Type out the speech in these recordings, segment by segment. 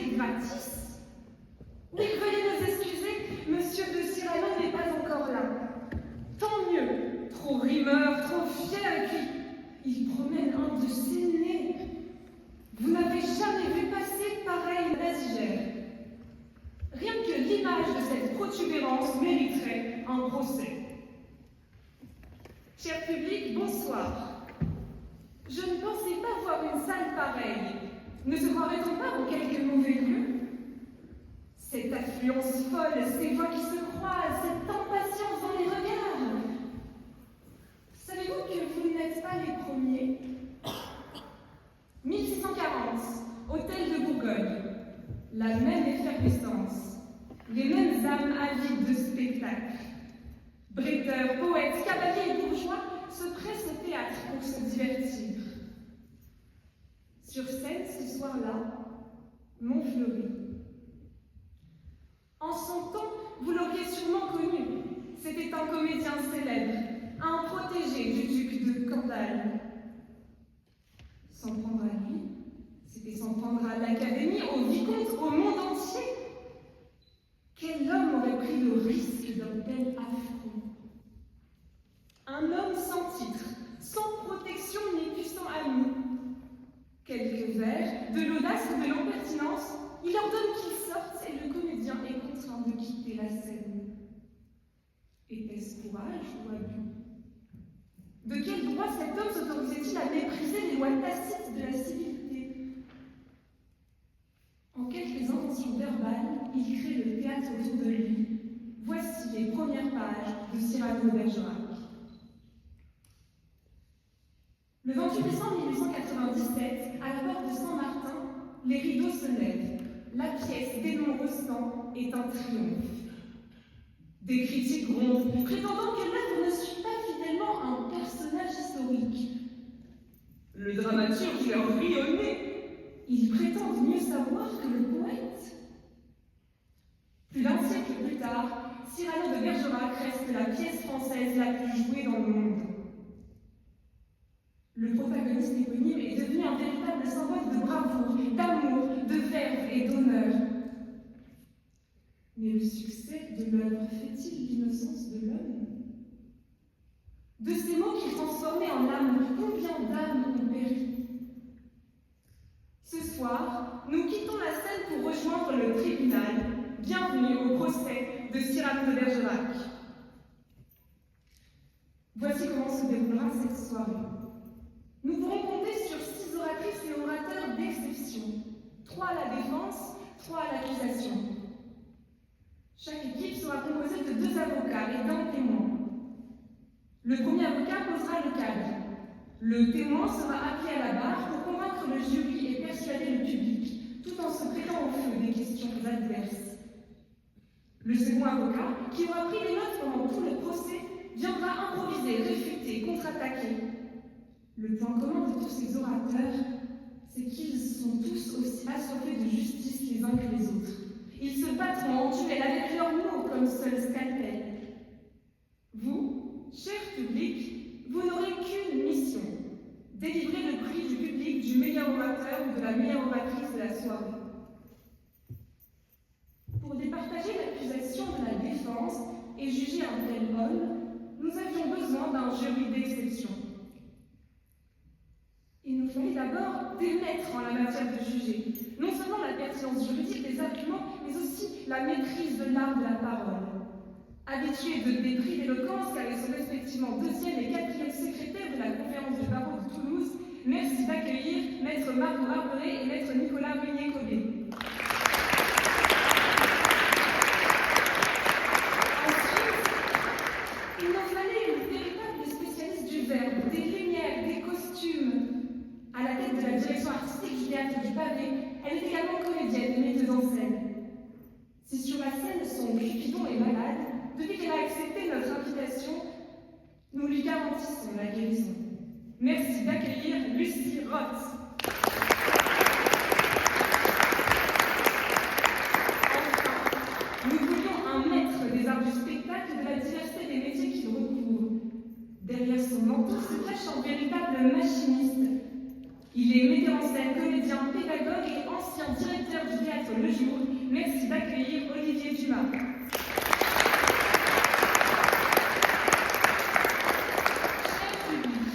c'était gratis. Oui, veuillez nous excuser, Monsieur de Cyrano n'est pas encore là. Tant mieux, trop rimeur, trop fier, et puis il promène un de ses nez. Vous n'avez jamais vu passer pareille nasigère. Rien que l'image de cette protubérance mériterait un procès. Cher public, bonsoir. Je ne pensais pas voir une salle pareille. Ne se croirait-on pas en quelque mauvais lieu? Cette affluence folle, ces voix qui se croisent, cette impatience dans les regards. Savez-vous que vous n'êtes pas les premiers? 1640, hôtel de Bourgogne. La même effervescence, les mêmes âmes avides de spectacle. Breteurs, poètes, cavaliers et bourgeois se pressent au théâtre pour se divertir. Sur scène, ce soir-là, Montfleury. En son temps, vous l'auriez sûrement connu. C'était un comédien célèbre, un protégé du duc de Candale. S'en prendre à lui, c'était s'en prendre à l'Académie, au vicomte, au monde entier. Quel homme aurait pris le risque d'un tel affront? Un homme sans titre, sans protection ni puissant ami. Quelques vers, de l'audace ou de l'impertinence, il ordonne qu'il sorte et le comédien est contraint de quitter la scène. Était-ce courage ou abus? De quel droit cet homme s'autorisait-il à mépriser les lois tacites de la civilité? En quelques inventions verbales, il crée le théâtre autour de lui. Voici les premières pages de Cyrano de Bergerac. Le 28 décembre 1897, à la porte de Saint-Martin, les rideaux se lèvent. La pièce d'Edmond Rostand est un triomphe. Des critiques grondent, prétendant que l'œuvre ne suit pas fidèlement un personnage historique. Le dramaturge leur rit au nez. Ils prétendent mieux savoir que le poète. Plus d'un siècle plus tard, Cyrano de Bergerac reste la pièce française la plus jouée dans le monde. Le protagoniste éponyme est devenu un véritable symbole de bravoure, d'amour, de verve et d'honneur. Mais le succès de l'œuvre fait-il l'innocence de l'homme? De ces mots qui transformaient en âme, combien d'âmes ont péri? Ce soir, nous quittons la scène pour rejoindre le tribunal. Bienvenue au procès de Cyrano de Bergerac. Voici comment se déroulera cette soirée. Nous pourrons compter sur 6 oratrices et orateurs d'exception. 3 à la défense, 3 à l'accusation. Chaque équipe sera composée de 2 avocats et d'un témoin. Le premier avocat posera le cadre. Le témoin sera appelé à la barre pour convaincre le jury et persuader le public, tout en se prêtant au feu des questions adverses. Le second avocat, qui aura pris des notes pendant tout le procès, viendra improviser, réfuter, contre-attaquer. Le point commun de tous ces orateurs, c'est qu'ils sont tous aussi assoiffés de justice les uns que les autres. Ils se battront en duel avec leurs mots comme seul scalpel. Vous, cher public, vous n'aurez qu'une mission: délivrer le prix du public du meilleur orateur ou de la meilleure oratrice de la soirée. Pour départager l'accusation de la défense et juger un tel homme, nous avions besoin d'un jury d'exception. Il nous fallait d'abord des maîtres en la matière de juger, non seulement la pertinence juridique des arguments, mais aussi la maîtrise de l'art de la parole. Habitués des prix d'éloquence, car ils sont respectivement 2e et 4e secrétaires de la conférence du barreau de Toulouse, merci d'accueillir Maître Marc Barberet et Maître Nicolas Meunier-Cobé. Il nous fallait une véritable spécialiste du verbe, des lumières, des costumes. À la tête de la direction artistique du théâtre du Pavé, elle est également comédienne et metteuse en scène. Si sur la scène son Cupidon est malade, depuis qu'elle a accepté notre invitation, nous lui garantissons la guérison. Merci d'accueillir Lucie Roth. Enfin, nous voulions un maître des arts du spectacle et de la diversité des métiers qu'il recouvre. Derrière son manteau se cache un véritable machiniste. Il est metteur en scène, comédien, pédagogue et ancien directeur du théâtre Le Jour. Merci d'accueillir Olivier Dumas. Cher public,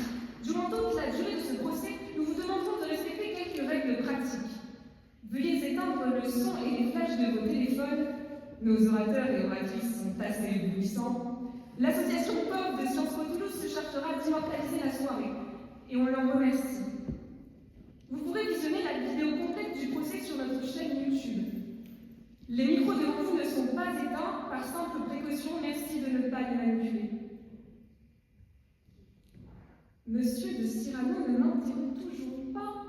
durant toute la durée de ce procès, nous vous demanderons de respecter quelques règles pratiques. Veuillez éteindre le son et les flashs de vos téléphones. Nos orateurs et oratrices sont assez éblouissants. L'association POV de Sciences Po Toulouse se chargera d'immortaliser la soirée et on l'en remercie. Vous pourrez visionner la vidéo complète du procès sur notre chaîne YouTube. Les micros devant vous ne sont pas éteints par simple précaution, merci de ne pas les manipuler. Monsieur de Cyrano ne m'interrompt toujours pas.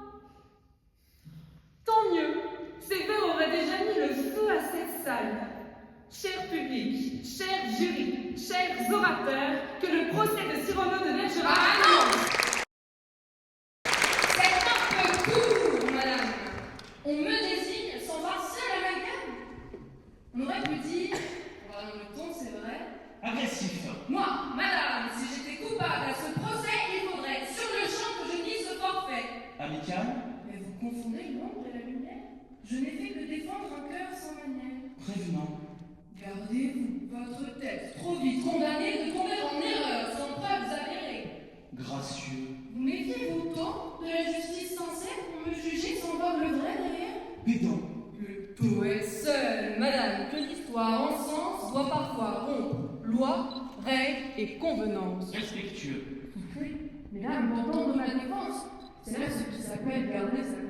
Tant mieux, ces verres auraient déjà mis le feu à cette salle. Cher public, chers jurys, chers orateurs, que le procès de Cyrano de Bergerac commence. C'est un peu court, madame. On me désigne sans voir seul à ma gamme. On aurait pu dire, on va dans le ton, c'est vrai. Agressif. Moi, madame, si j'étais coupable à ce procès, il faudrait sur le champ que je dise ce forfait. Amical. Mais vous confondez l'ombre et la lumière. Je n'ai fait que défendre un cœur sans manière. Prévenant. Gardez-vous votre tête trop vite condamnée de tomber en erreur sans preuves avérées. Gracieux. Vous méfiez-vous tant de la justice sincère pour me juger sans voir le vrai derrière? Pédant. Le poète seul, madame, que l'histoire en sens doit parfois rompre loi, règles et convenances. Respectueux. Oui, mais là, me portant de ma défense, c'est là ce qui s'appelle garder sa conscience.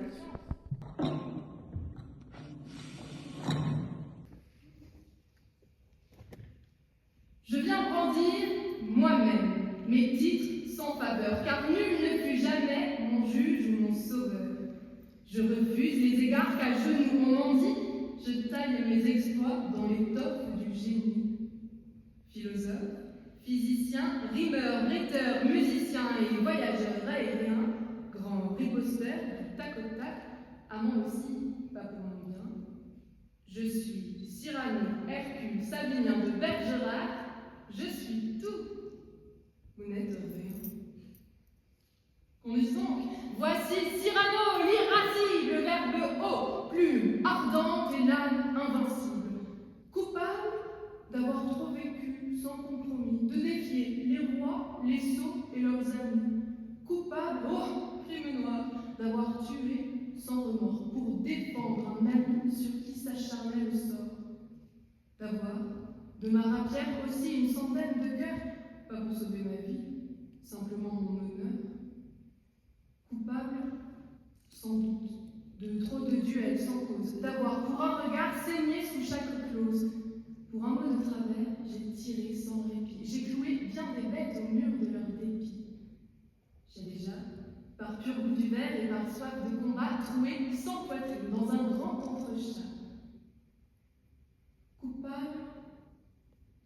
Je viens brandir moi-même mes titres sans faveur, car nul ne fut jamais mon juge ou mon sauveur. Je refuse les égards qu'à genoux on m'en dit, je taille mes exploits dans l'étoffe du génie. Philosophe, physicien, rimeur, bretteur, musicien et voyageur aérien, grand riposteur du tac au tac, amant aussi, pas pour mon bien. Je suis Cyrano, Hercule, Savinien de Bergerac, je suis tout. Vous n'êtes rien. Qu'on dise donc, voici Cyrano, l'irascible, verbe haut, plume ardente et l'âme invincible. Coupable d'avoir trop vécu sans compromis, de défier les rois, les sots et leurs amis. Coupable, oh, crime noir, d'avoir tué sans remords pour défendre un ami sur qui s'acharnait le sort. D'avoir, de ma rapière aussi une centaine de cœurs, pas pour sauver ma vie, simplement mon honneur. Coupable, sans doute, de trop de duels sans cause, d'avoir pour un regard saigné sous chaque clause. Pour un mot de travers, j'ai tiré sans répit, j'ai cloué bien des bêtes au mur de leur dépit. J'ai déjà, par pur goût du verre et par soif de combat, troué sans poitrine dans un grand entrechat. Coupable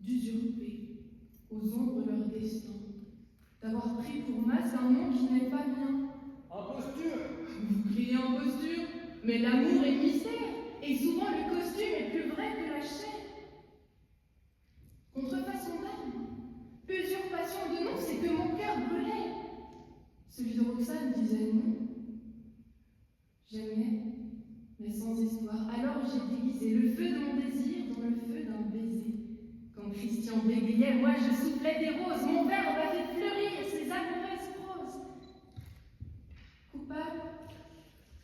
d'usurper aux ombres leur destin, d'avoir pris pour masse un nom qui n'est pas mien. Imposture. Vous criez imposture, mais l'amour est mystère, et souvent le costume est plus vrai que la chair. Contrefaçon d'âme, usurpation de nom, c'est que mon cœur brûlait. Celui de Roxane disait non. J'aimais, mais sans histoire. Alors j'ai déguisé le feu de mon désir dans le feu d'un baiser. Quand Christian bégayait, moi je soufflais des roses. Mon verbe avait fleuri ses amoureuses proses. Coupable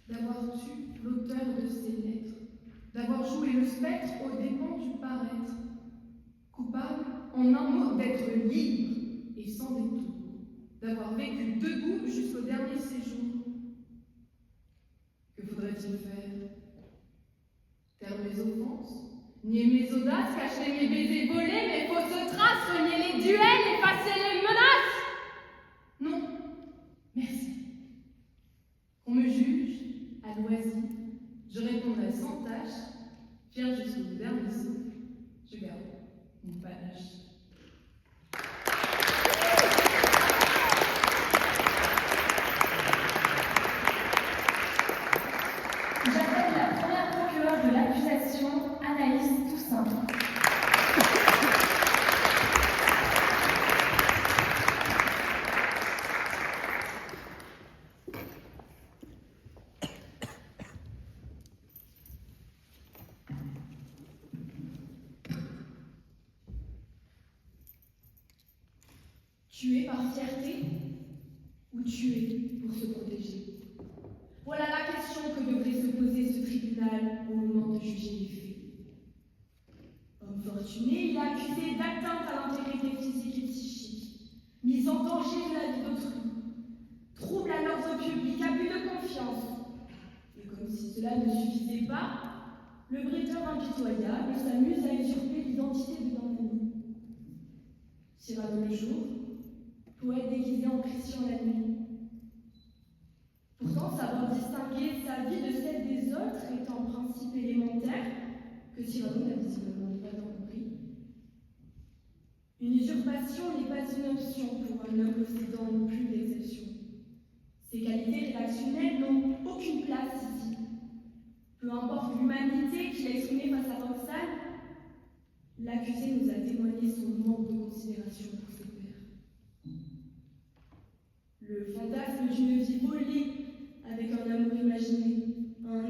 d'avoir tué l'auteur de ces lettres, d'avoir joué le spectre aux dépens du paraître. Coupable, en un mot, d'être libre et sans détour, d'avoir vécu debout jusqu'au dernier séjour. Que faudrait-il faire? Taire mes offenses, nier mes audaces, cacher mes baisers volés, mes fausses traces, renier les duels, effacer les menaces? Non, merci. Qu'on me juge à loisir, je répondrai sans tâche, fier jusqu'au dernier souffle, je garde mon panache. J'appelle la première procureure de l'accusation, Anaïs Toussaint. Tuer par fierté ou tuer pour se protéger? Voilà la question que devrait se poser ce tribunal au moment de juger les faits. Homme fortuné, il est accusé d'atteinte à l'intégrité physique et psychique, mise en danger de la vie d'autrui, trouble à l'ordre public, abus de confiance. Et comme si cela ne suffisait pas, le bretteur impitoyable s'amuse à usurper l'identité de l'ennemi. Cyrano le jour, poète déguisé en Christian la nuit. Pourtant, savoir distinguer sa vie de celle des autres est un principe élémentaire que Cyrano n'a visiblement pas compris. Une usurpation n'est pas une option pour un homme possédant une plume d'exception. Ses qualités rédactionnelles n'ont aucune place ici. Peu importe l'humanité qu'il a exprimée face à Roxane, l'accusé nous a témoigné son manque de considération pour ses pairs. Le fantasme d'une vie volée avec un amour imaginé, un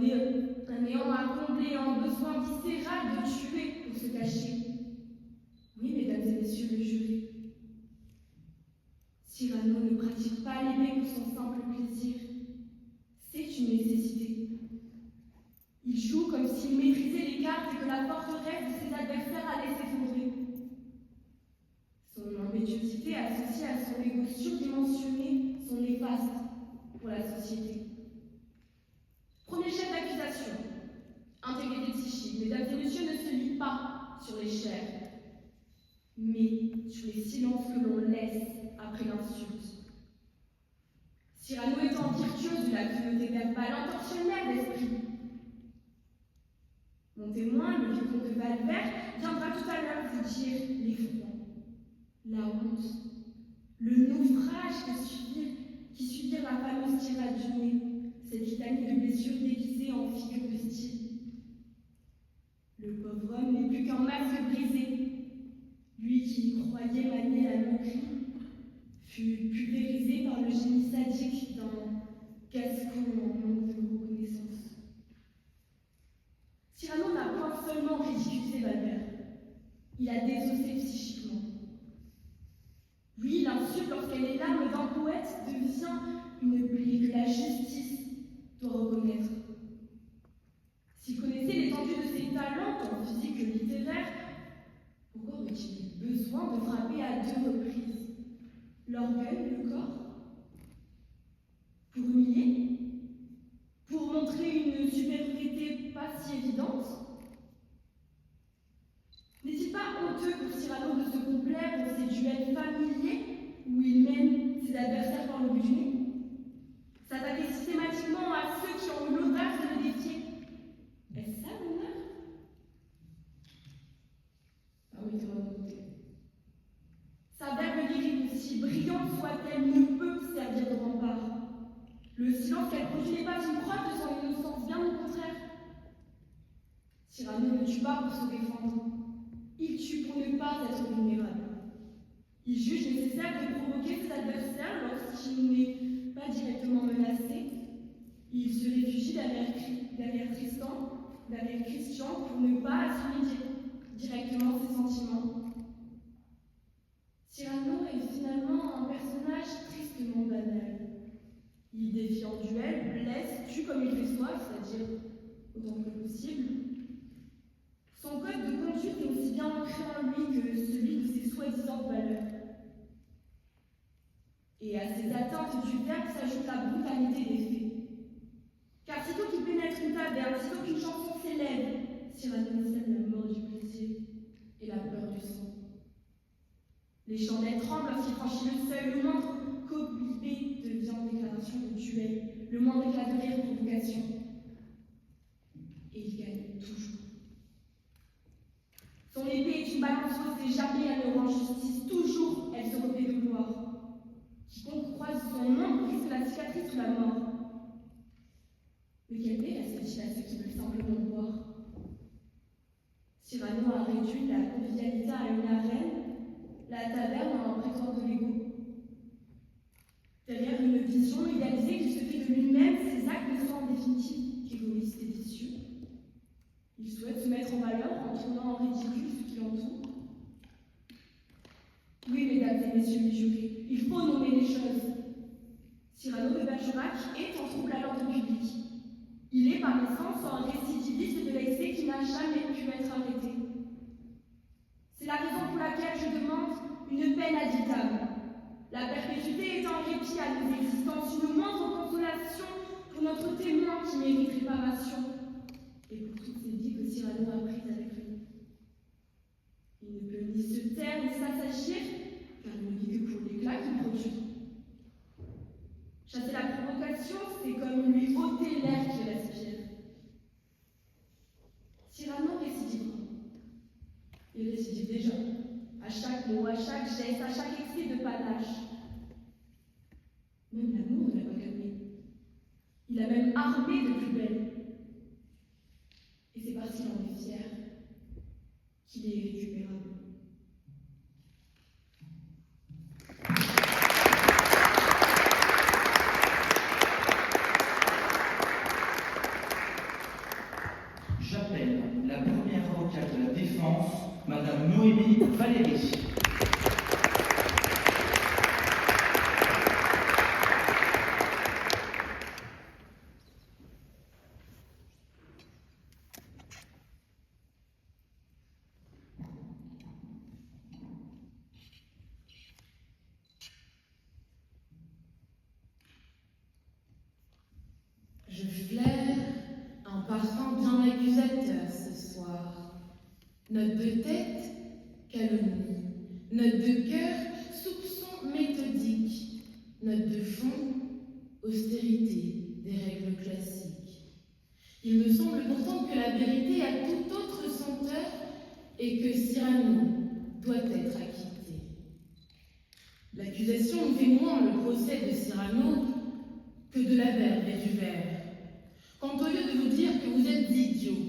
néant à combler, un besoin viscéral de tuer pour se cacher. Oui, mesdames et messieurs le jury, Cyrano ne pratique pas l'épée pour son simple plaisir. C'est une nécessité. Il joue comme s'il maîtrisait les cartes et que la forteresse de ses adversaires allait s'effondrer. Son impétuosité associée à son égo surdimensionné sont néfastes pour la société. Premier chef d'accusation, intégrité psychique. Mesdames et messieurs, ne se lie pas sur les chairs, mais sur les silences que l'on laisse après l'insulte. Cyrano étant virtuose de la cruauté verbale, intentionnelle d'esprit. Mon témoin, le vicomte de Valvert, viendra tout à l'heure vous dire l'effroi, la honte, le naufrage qui suivirent la fameuse tirade du nez, cette litanie de blessures déguisées en figure de style. Le pauvre homme n'est plus qu'un masque brisé. Lui qui croyait manier la moquerie fut pulvérisé par le génie sadique d'un gascon en manque de reconnaissance. Cyrano n'a pas seulement ridiculisé Valvert, il a désossé psychiquement. Lui, l'insulte lorsqu'elle est l'âme d'un poète devient une plaie que la justice doit reconnaître. S'il connaissait l'étendue de ses talents, tant physiques que littéraires, pourquoi aurait-il besoin de frapper à 2 reprises l'orgueil, le corps? Pour humilier? Pour montrer une supériorité pas si évidente? N'est-il pas honteux pour Cyrano de se complaire dans ses duels familiers où il mène ses adversaires par le bout du nez? S'attaquer systématiquement à ceux qui ont eu l'audace de le défier? Est-ce ça l'honneur? Permettez-moi de noter. Sa verbe lyrique, aussi brillante soit-elle, ne peut servir de rempart. Le silence qu'elle produit n'est pas une preuve de son innocence, bien au contraire. Cyrano ne tue pas pour se défendre. Il tue pour ne pas être vulnérable. Il juge nécessaire de provoquer ses adversaires lorsqu'il n'est pas directement menacé. Il se réfugie derrière Tristan, derrière Christian, pour ne pas assumer directement ses sentiments. Cyrano est finalement un personnage tristement banal. Il défie en duel, blesse, tue comme il fait soif, c'est-à-dire autant que possible. Son code de conduite est aussi bien ancré en lui que celui de ses soi-disant valeurs. Et à ces atteintes du verbe s'ajoute la brutalité des faits. Car sitôt qu'il pénètre une taverne, sitôt qu'une chanson s'élève, Cyrano scène la mort du plaisir et la peur du sang. Les chandelles tremblent lorsqu'il franchit le seuil, le moindre copie devient déclaration de duel, le moindre éclat de rire provocation. Et il gagne toujours. Son épée est une balanceuse et jamais elle ne rend justice, toujours elle se revêt de gloire. Quiconque croise son nom risque la cicatrice ou la mort. Mais quelle paix reste-t-il à ceux qui veulent simplement boire? Cyrano a réduit la convivialité à une arène, la taverne à un prétoire de l'ego. Derrière une vision idéalisée qui se fait de lui-même, ses actes ne sont en définitive qu'égoïstes et vicieux. Il souhaite se mettre en valeur en tournant en ridicule ce qui l'entoure. Oui, mesdames et messieurs les jurés, il faut nommer les choses. Cyrano de Bergerac est en trouble à l'ordre public. Il est par naissance un récidiviste de l'excès qui n'a jamais pu être arrêté. C'est la raison pour laquelle je demande une peine additable. La perpétuité est un répit à nos existences, une moindre consolation pour notre témoin qui mérite réparation, et pour toutes ces vies que Cyrano a prises avec lui. Il ne peut ni se taire ni s'assagir, car il ne vit que pour l'éclat qu'il produit. Chasser la provocation, c'est comme lui ôter l'air qu'il respire. Cyrano récidivera. Il récidive déjà, à chaque mot, à chaque geste, à chaque excès de panache. Même l'amour ne l'a pas calmé. Il a même armé de plus belle. Et c'est parce qu'il en est fier qu'il est irrécupérable. J'appelle la première avocate de la défense, Madame Noémie Valéry. Je flaire un parfum bien accusateur ce soir. Note de tête, calomnie. Note de cœur, soupçon méthodique. Note de fond, austérité des règles classiques. Il me semble pourtant que la vérité a tout autre senteur et que Cyrano doit être acquitté. L'accusation me fait moins le procès de Cyrano que de la verve et du verre. Quand au lieu de vous dire que vous êtes idiots,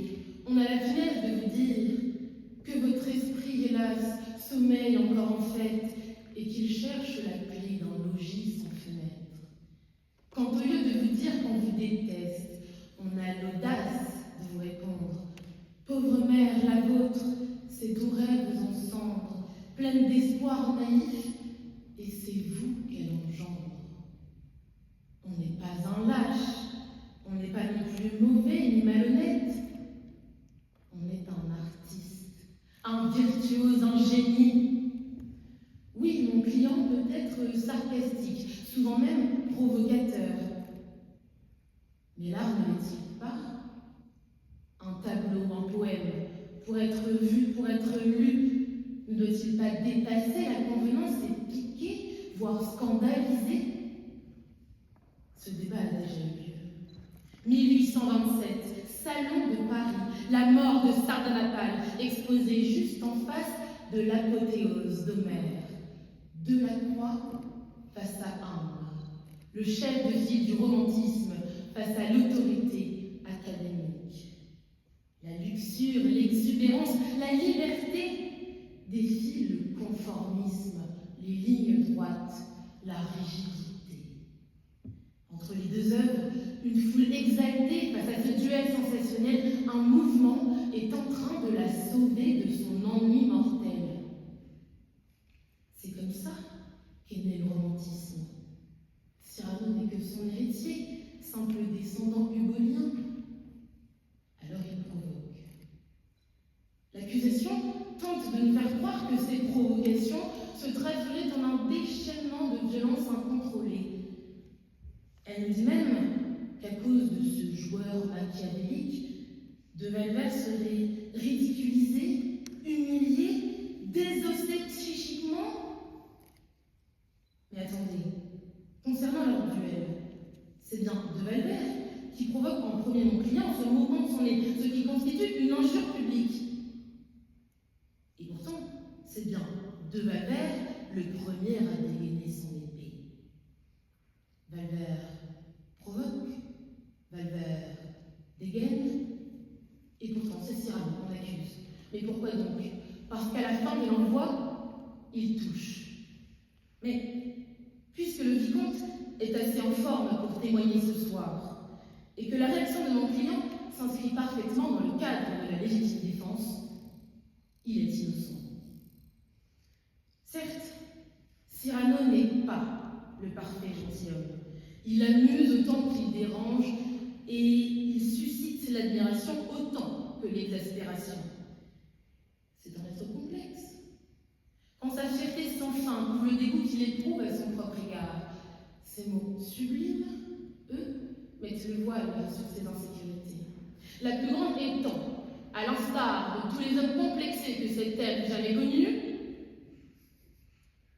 on a la finesse de vous dire que votre esprit, hélas, sommeille encore en fête et qu'il cherche la clé d'un logis sans fenêtre. Quand au lieu de vous dire qu'on vous déteste, on a l'audace de vous répondre « Pauvre mère, la vôtre, c'est aux rêves en cendres, pleine d'espoir naïf, et c'est vous qu'elle engendre. » On n'est pas un lâche, on n'est pas non plus mauvais ni malhonnête. On est un artiste, un virtuose, un génie. Oui, mon client peut être sarcastique, souvent même provocateur. Mais l'art ne l'est-il pas? Un tableau, un poème, pour être vu, pour être lu, ne doit-il pas dépasser la convenance et piquer, voire scandaliser? Ce débat a déjà eu lieu. 1827, Salon de Paris, la mort de Sardanapale, exposée juste en face de l'apothéose d'Homère. Delacroix face à Ingres, le chef de file du romantisme face à l'autorité académique. La luxure, l'exubérance, la liberté défient le conformisme, les lignes droites, la rigidité. Entre les deux œuvres, une foule exaltée face à ce duel sensationnel, un mouvement est en train de la sauver de son ennui mortel. C'est comme ça qu'est né le romantisme. Cyrano n'est que son héritier, simple descendant hugolien. Alors il provoque. L'accusation tente de nous faire croire que ces provocations se traduiraient en un déchaînement de violence incontrôlée. Elle nous dit même qu'à cause de ce joueur machiavélique, de Valverde serait ridiculisé, humilié, désossé psychiquement. Mais attendez, concernant leur duel, c'est bien de Valverde qui provoque en premier mon client en se moquant de son nez, ce qui constitue une injure publique. Et pourtant, c'est bien de Valverde le premier à dégainer son épée. Valverde provoque, Valverde dégaine, et pourtant c'est Cyrano qu'on accuse. Mais pourquoi donc? Parce qu'à la fin de l'envoi, il touche. Mais puisque le vicomte est assez en forme pour témoigner ce soir, et que la réaction de mon client s'inscrit parfaitement dans le cadre de la légitime défense, il est innocent. Certes, Cyrano n'est pas le parfait gentilhomme. Il amuse autant qu'il dérange et il suscite l'admiration autant que l'exaspération. C'est un être complexe. Quand sa fierté sans fin prouve le dégoût qu'il éprouve à son propre égard, ces mots sublimes, eux, mettent le voile sur ses insécurités. La plus grande étant, à l'instar de tous les hommes complexés que cette terre n'ait jamais connus,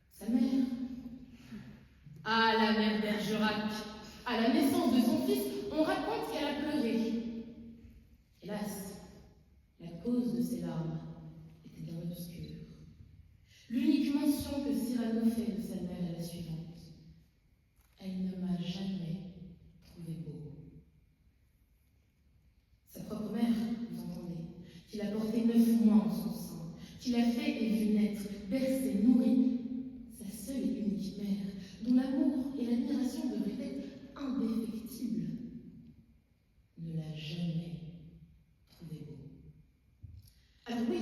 sa mère. Ah, la mère Bergerac, à la naissance de son fils, on raconte qu'elle a pleuré. Hélas, la cause de ses larmes était bien obscure. L'unique mention que Cyrano fait de sa mère est la suivante. Elle ne m'a jamais trouvé beau. Sa propre mère, vous entendez, qui l'a porté 9 mois en son sein, qui l'a fait et vu naître, bercé, nourri, sa seule et unique mère, dont l'amour et l'admiration devraient être indéfectibles, ne l'a jamais trouvé beau. Alors oui,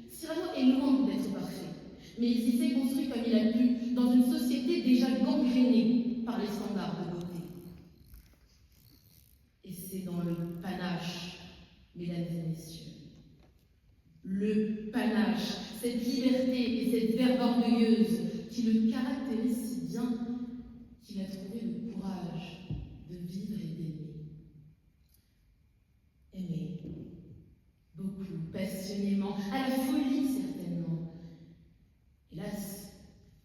Cyrano est loin d'être parfait, mais il s'est construit comme il a pu dans une société déjà gangrénée par les standards de beauté. Et c'est dans le panache, mesdames et messieurs, le panache, cette liberté et cette verve orgueilleuse qui le caractérise si bien qu'il a trouvé le courage de vivre et d'aimer. Aimer, beaucoup, passionnément, à la folie certainement. Hélas,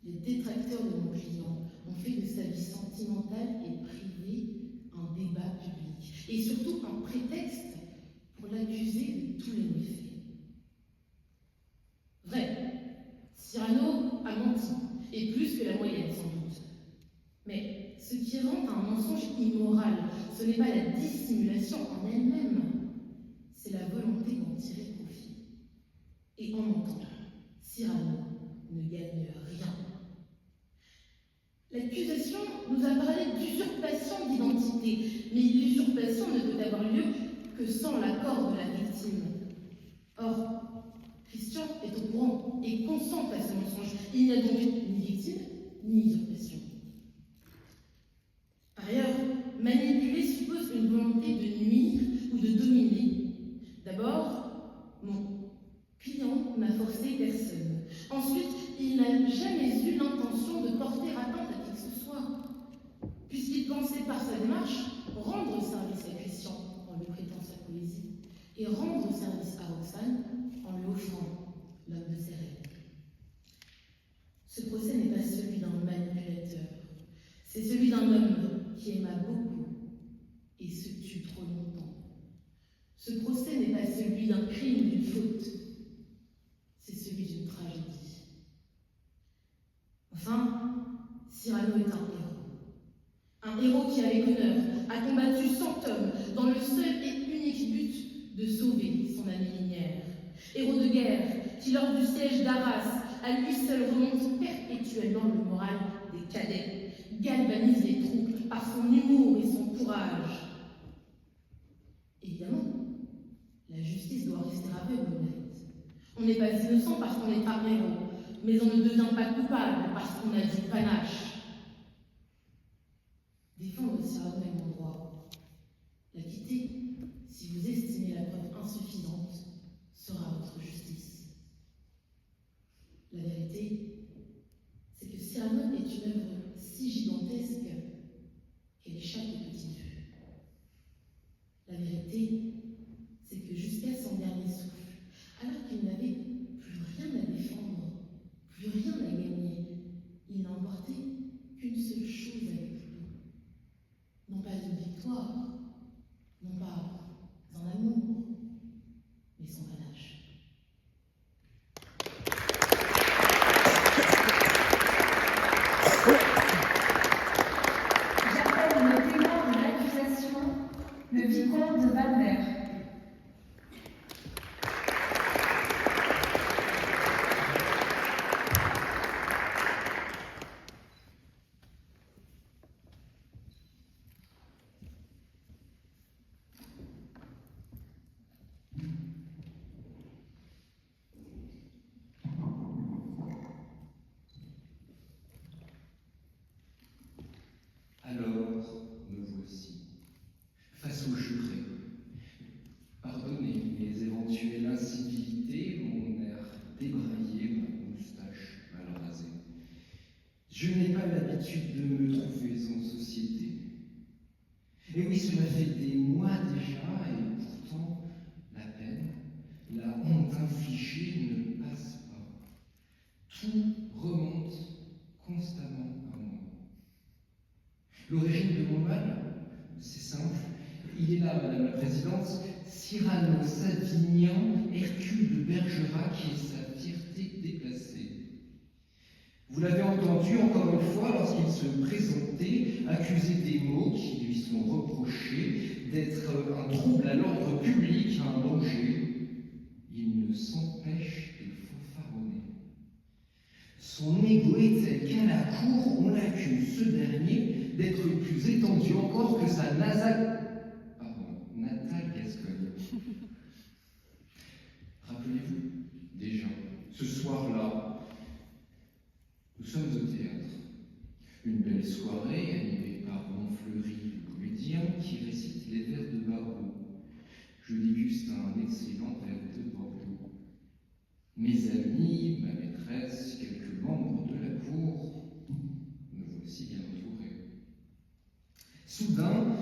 les détracteurs de mon client ont fait de sa vie sentimentale et privée un débat public, et surtout un prétexte pour l'accuser de tous les méfaits. Vrai, Cyrano a menti, et plus que la moyenne sans doute. Mais ce qui rend un mensonge immoral, ce n'est pas la dissimulation en elle-même, c'est la volonté d'en tirer profit. Et en mentant, Cyrano ne gagne rien. L'accusation nous a parlé d'usurpation d'identité, mais l'usurpation ne peut avoir lieu que sans l'accord de la victime. Or, Christian est au courant et consent à ce mensonge. Il n'y a donc ni victime, ni usurpation. Par ailleurs, manipuler suppose une volonté de nuire ou de dominer. D'abord, mon client n'a forcé personne. Ensuite, il n'a jamais eu l'intention de porter atteinte à qui que ce soit, puisqu'il pensait par sa démarche rendre service à Christian en lui prêtant sa poésie et rendre service à Roxane en lui offrant l'homme de ses rêves. Ce procès n'est pas celui d'un manipulateur, c'est celui d'un homme qui aima beaucoup et se tut trop longtemps. Ce procès n'est pas celui d'un crime, d'une faute, c'est celui d'une tragédie. Enfin, Cyrano est un héros qui, avec honneur, a combattu 100 hommes dans le seul et unique but de sauver son ami Linière. Héros de guerre qui, lors du siège d'Arras, à lui seul remonte perpétuellement le moral des cadets, galvanise les troupes par son humour et son courage. Évidemment, la justice doit rester aveugle au mérite. On n'est pas innocent parce qu'on est un héros, mais on ne devient pas coupable parce qu'on a du panache. Défendre Cyrano est mon droit. L'acquitter, si vous estimez la preuve insuffisante, sera votre justice. La vérité, c'est que Cyrano est une œuvre si gigantesque qu'elle échappe aux petites vues. La vérité, c'est que jusqu'à son dernier souffle, alors qu'il n'avait plus rien à défendre, plus rien à gagner, il n'emportait qu'une seule chose avec lui. Non pas une victoire, non pas un amour, mais son panache. Et oui, cela fait des mois déjà, et pourtant, la peine, la honte infligée ne passe pas. Tout remonte constamment à moi. L'origine de mon mal, c'est simple. Il est là, Madame la Présidente, Cyrano Savinien, Hercule de Bergerac et sa fierté déplacée. Vous l'avez entendu encore une fois lorsqu'il se présentait, accusé des maux qui lui sont reprochés, d'être un trouble à l'ordre public, un danger. Il ne s'empêche de fanfaronner. Son égo est tel qu'à la cour, on accuse ce dernier d'être plus étendu encore que sa natale Gascogne. Rappelez-vous, déjà, ce soir-là, nous sommes au théâtre. Une belle soirée animée par Montfleury, le comédien, qui récite les vers de Barbeau. Je déguste un excellent verre de Bordeaux. Mes amis, ma maîtresse, quelques membres de la cour, me voici bien entourés. Soudain,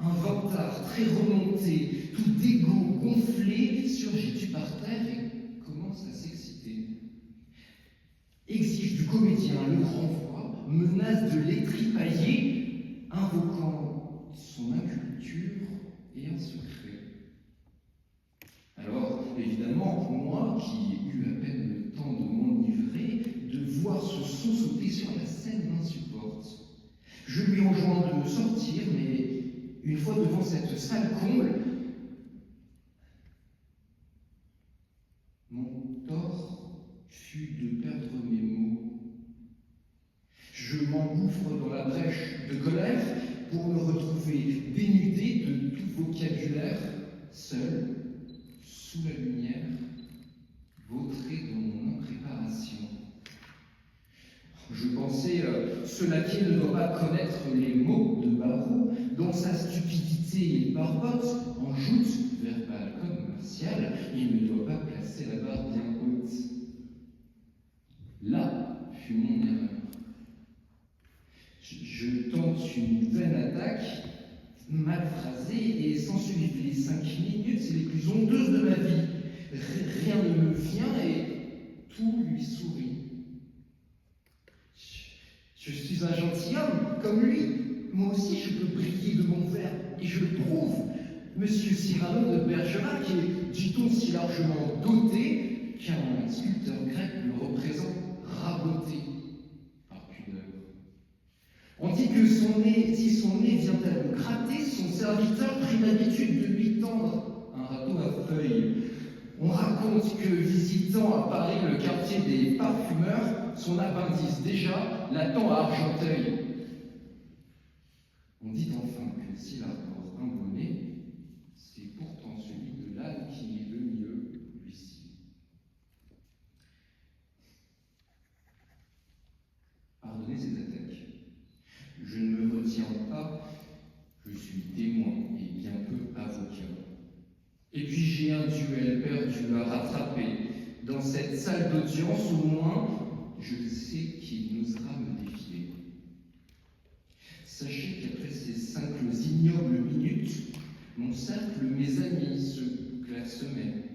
un vantard très remonté, tout d'égo gonflé, surgit du parterre et commence à s'exciter. Exige du comédien le renvoi, menace de l'étripailler, invoquant son inculture et un secret. Alors, évidemment, moi, qui ai eu à peine le temps de m'enivrer, de voir ce son sauter sur la scène m'insupporte. Je lui enjoins de sortir, mais une fois devant cette salle comble, mon tort fut de perdre mes mots. Je m'engouffre dans la brèche de colère pour me retrouver dénudé de tout vocabulaire, seul, sous la lumière, vautré dans mon impréparation. Je pensais, ce laquais ne doit pas connaître les mots de Barreau, dans sa stupidité il barbote, en joute verbale comme martiale, il ne doit pas placer la barre bien haute. Là fut mon erreur. Je tente une vaine attaque, mal phrasée, et s'ensuivent les 5 minutes les plus honteuses de ma vie. Rien ne me vient et tout lui sourit. Je suis un gentilhomme, comme lui. Moi aussi, je peux briller de mon verbe, et je le prouve. Monsieur Cyrano de Bergerac est, dit-on, si largement doté qu'un sculpteur grec le représente raboté par pudeur. On dit que si son nez vient à le gratter, son serviteur prit l'habitude de lui tendre un râteau à feuilles. On raconte que, visitant à Paris le quartier des parfumeurs, son appendice déjà l'attend à Argenteuil. On dit enfin que s'il arbore un bonnet, c'est pourtant celui de l'âne qui est le mieux lucide. Pardonnez ces attaques. Je ne me retiens pas, je suis témoin et bien peu avocat. Et puis j'ai un duel perdu à rattraper. Dans cette salle d'audience, au moins, je sais qu'il n'osera me défier. Sachez qu'après ces 5 ignobles minutes, mon cercle, mes amis, se clairsemait.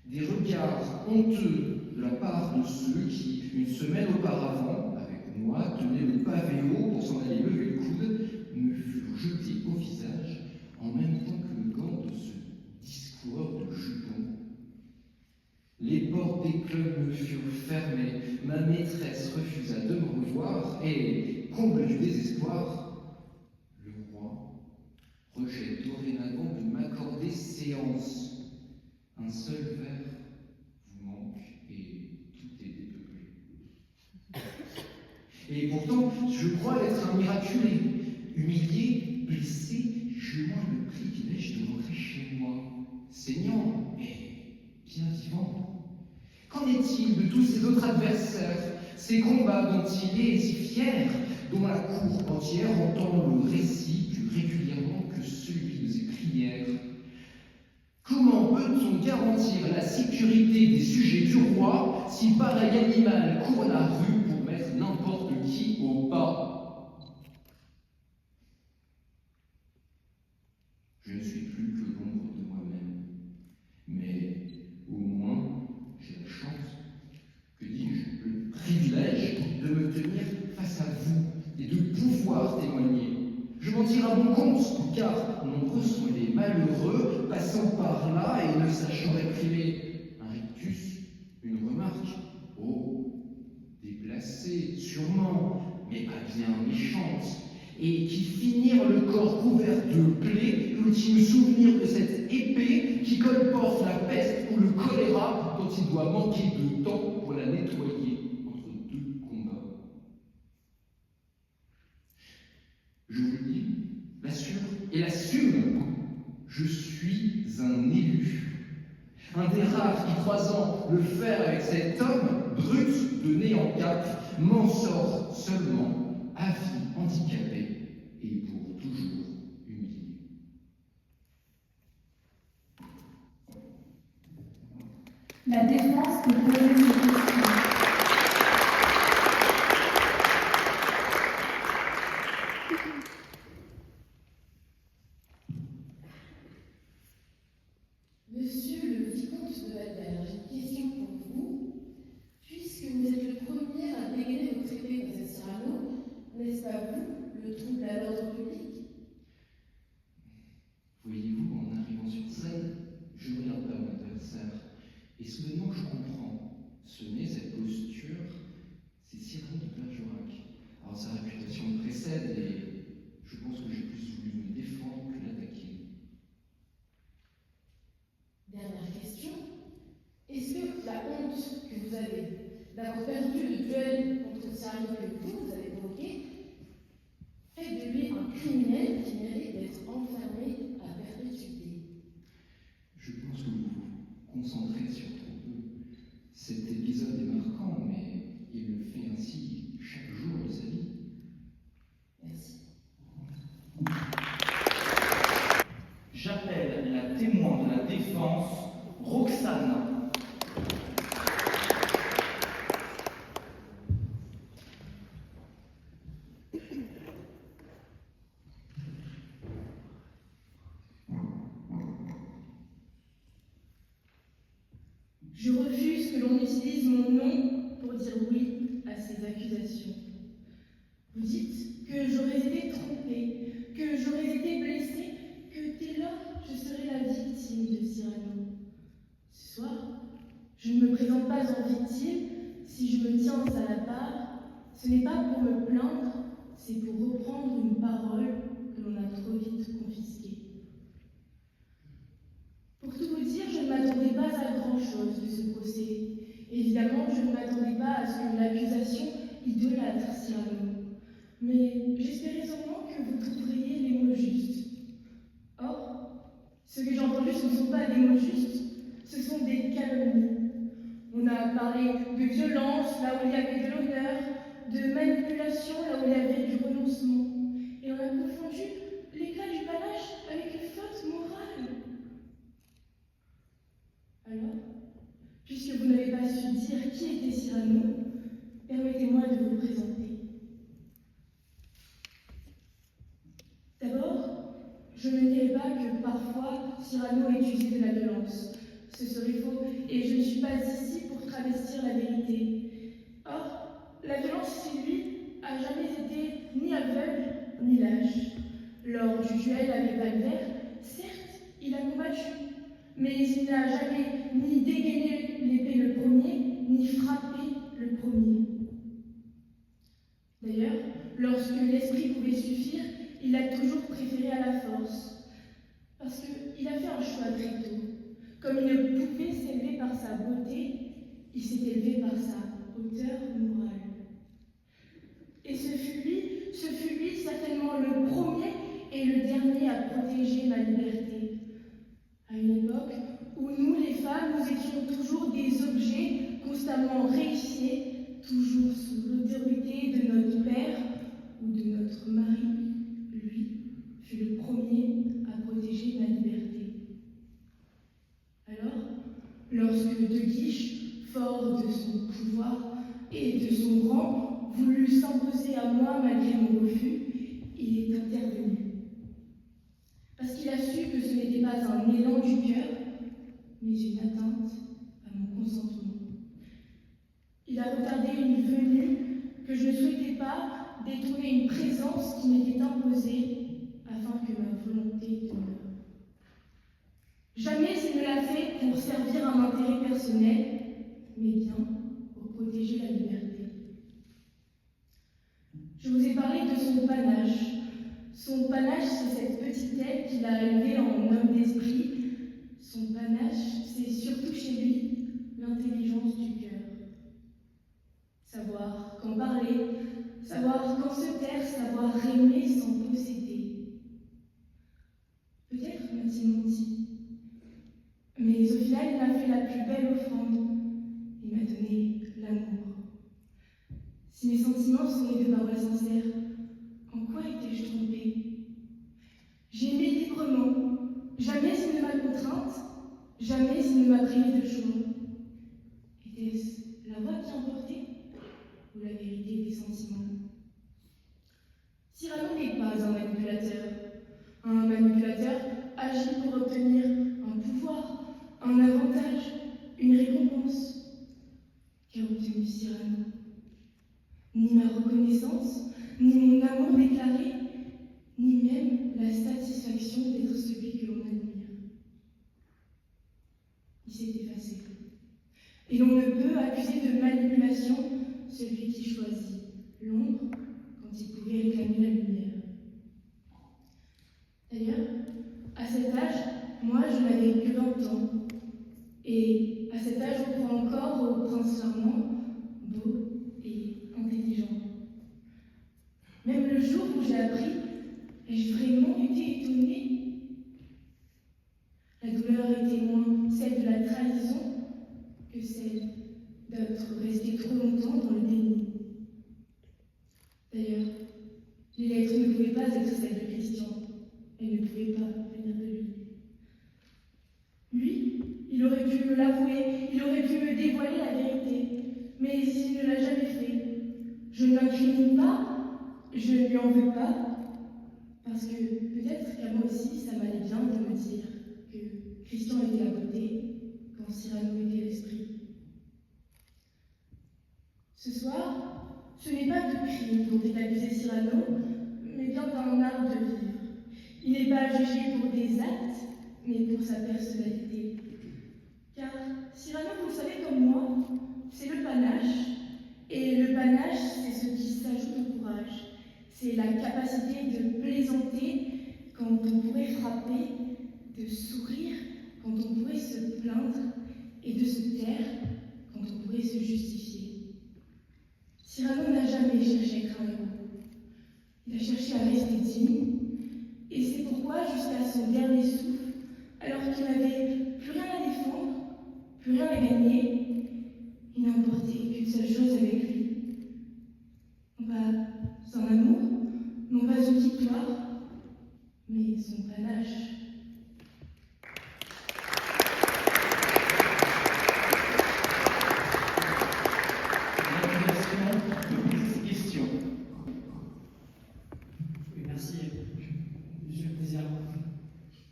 Des regards honteux de la part de ceux qui, une semaine auparavant, avec moi, tenaient le pavé haut pour s'en aller lever le coude, me furent jetés au visage en même temps que le gant de ce discoureur de jupon. Les portes des clubs me furent fermées, ma maîtresse refusa de me revoir et, comble du désespoir, le roi rejette dorénavant de m'accorder séance. Un seul verre vous manque et tout est dépeuplé. Et pourtant, je crois être un miraculé. Humilié, blessé, j'eus moins le privilège de rentrer chez moi, saignant et bien vivant. Qu'en est-il de tous ces autres adversaires, ces combats dont il est si fier, dont la cour entière entend le récit plus régulièrement que celui de ses prières? Comment peut-on garantir la sécurité des sujets du roi si pareil animal court la rue pour mettre n'importe qui au pas? m'en tire à bon compte, car nombreux sont les malheureux passant par là et ne sachant réprimer un rictus, une remarque. Oh, déplacée, sûrement, mais pas bien méchante, et qui finirent le corps couvert de plaies, l'ultime souvenir de cette épée qui colporte la peste ou le choléra dont il doit manquer de temps pour la nettoyer entre deux combats. Je vous le dis, l'assure et l'assume, je suis un élu. Un des rares qui, croisant le fer avec cet homme brut de nez en cap, m'en sort seulement à vie handicapé et pour toujours humilié. La défense peut poser ses questions. Monsieur le vicomte de Valbert, j'ai une question pour vous. Puisque vous êtes le premier à dégainer votre épée contre Cyrano, n'est-ce pas vous le trouble à l'ordre public? Voyez-vous, en arrivant sur scène, je ne regarde pas mon adversaire. Et soudainement, je comprends. Ce nez, cette posture, c'est Cyrano de Bergerac. Alors sa réputation me précède et je pense que j'ai plus voulu me défendre que l'attaquer. Dernière question. Est-ce que la honte que vous avez d'avoir perdu le duel contre Cyrano que vous avez provoqué fait de lui un criminel qui mérite d'être enfermé à perpétuité? Je pense que vous vous concentrez sur trop peu. Cet épisode est marquant, mais il le fait ainsi chaque jour de sa vie. Merci. J'appelle la témoin de la défense, Roxane. Je refuse que l'on utilise mon nom pour dire oui à ces accusations. Vous dites que j'aurais été trompée, que j'aurais été blessée, que dès lors je serais la victime de Cyrano. Ce soir, je ne me présente pas en victime. Si je me tiens à la barre, ce n'est pas pour me plaindre, c'est pour reprendre une parole que l'on a trop vite confisquée. Pour tout vous dire, je ne m'attendais pas à grand-chose de ce procès. Évidemment, je ne m'attendais pas à ce que l'accusation idolâtre Cyrano. Mais j'espérais au moins que vous trouveriez les mots justes. Or, ce que j'ai entendu, ce ne sont pas des mots justes, ce sont des calomnies. On a parlé de violence là où il y avait de l'honneur, de manipulation là où il y avait du renoncement. Et on a confondu l'éclat du panache avec une faute morale. Alors, puisque vous n'avez pas su dire qui était Cyrano, permettez-moi de vous le présenter. D'abord, je ne dirais pas que parfois Cyrano ait usé de la violence. Ce serait faux, et je ne suis pas ici pour travestir la vérité. Or, la violence chez lui a jamais été ni aveugle ni lâche. Lors du duel avec Valbert, certes, il a combattu, mais il n'a jamais ni dégainé l'épée le premier, ni frappé le premier. D'ailleurs, lorsque l'esprit pouvait suffire, il a toujours préféré à la force, parce qu'il a fait un choix très tôt. Comme il ne pouvait s'élever par sa beauté, il s'est élevé par sa hauteur morale. Et ce fut lui certainement le premier et le dernier à protéger ma liberté. À une époque où nous, les femmes, nous étions toujours des objets constamment réifiés, toujours sous l'autorité de notre père ou de notre mari, lui fut le premier à protéger ma liberté. Alors, lorsque De Guiche, fort de son pouvoir et de son rang, voulut s'imposer à moi malgré mon refus, il est intervenu. Parce qu'il a su que ce n'était pas un élan du cœur, mais une atteinte à mon consentement. Il a retardé une venue que je ne souhaitais pas, détourner une présence qui m'était imposée, servir un intérêt personnel, mais bien pour protéger la liberté. Je vous ai parlé de son panache. Son panache, c'est cette petite tête qu'il a élevée en homme d'esprit. Son panache, c'est surtout chez lui l'intelligence du cœur. Savoir quand parler, savoir quand se taire, savoir aimer sans posséder. Peut-être m'a-t-il menti, mais au final, il m'a fait la plus belle offrande. Il m'a donné l'amour. Si mes sentiments sont nés de paroles sincères, en quoi étais-je trompée? J'ai aimé librement, jamais il ne m'a contrainte, jamais il ne m'a privé de choix. Était-ce la voix qui emportait ou la vérité des sentiments? Cyrano n'est pas un manipulateur. Un manipulateur agit pour obtenir un pouvoir, un avantage, une récompense. Qu'a obtenu Cyrano? Ni ma reconnaissance, ni mon amour déclaré, ni même la satisfaction d'être celui que l'on admire. Il s'est effacé. Et l'on ne peut accuser de manipulation celui qui choisit l'ombre quand il pouvait réclamer la lumière. D'ailleurs, à cet âge, moi je n'avais que 20 ans. Et à cet âge, on croit encore au prince charmant, beau et intelligent. Même le jour où j'ai appris, ai-je vraiment été étonnée? La douleur était moins celle de la trahison que celle d'être resté trop longtemps dans le déni. D'ailleurs, les lettres ne pouvaient pas être celles de Christian. Elles ne pouvaient pas venir de lui. Lui, il aurait pu me l'avouer, il aurait pu me dévoiler la vérité, mais il ne l'a jamais fait. Je ne l'incrimine pas, je ne lui en veux pas, parce que peut-être qu'à moi aussi, ça m'allait bien de me dire que Christian était la beauté, quand Cyrano était l'esprit. Ce soir, ce n'est pas de crime dont est accusé Cyrano, mais bien d'un art de vivre. Il n'est pas jugé pour des actes, mais pour sa personnalité. Car Cyrano, vous le savez comme moi, c'est le panache. Et le panache, c'est ce qui s'ajoute au courage. C'est la capacité de plaisanter quand on pourrait frapper, de sourire quand on pourrait se plaindre, et de se taire quand on pourrait se justifier. Cyrano n'a jamais cherché à être un héros. Il a cherché à rester digne. Et c'est pourquoi, jusqu'à son dernier souffle, alors qu'il n'avait plus rien à défendre, plus rien à gagner, il n'a emporté qu'une seule chose avec lui. Non pas un amour, non pas une victoire, mais son panache. Question. Oui, merci, Monsieur le Président.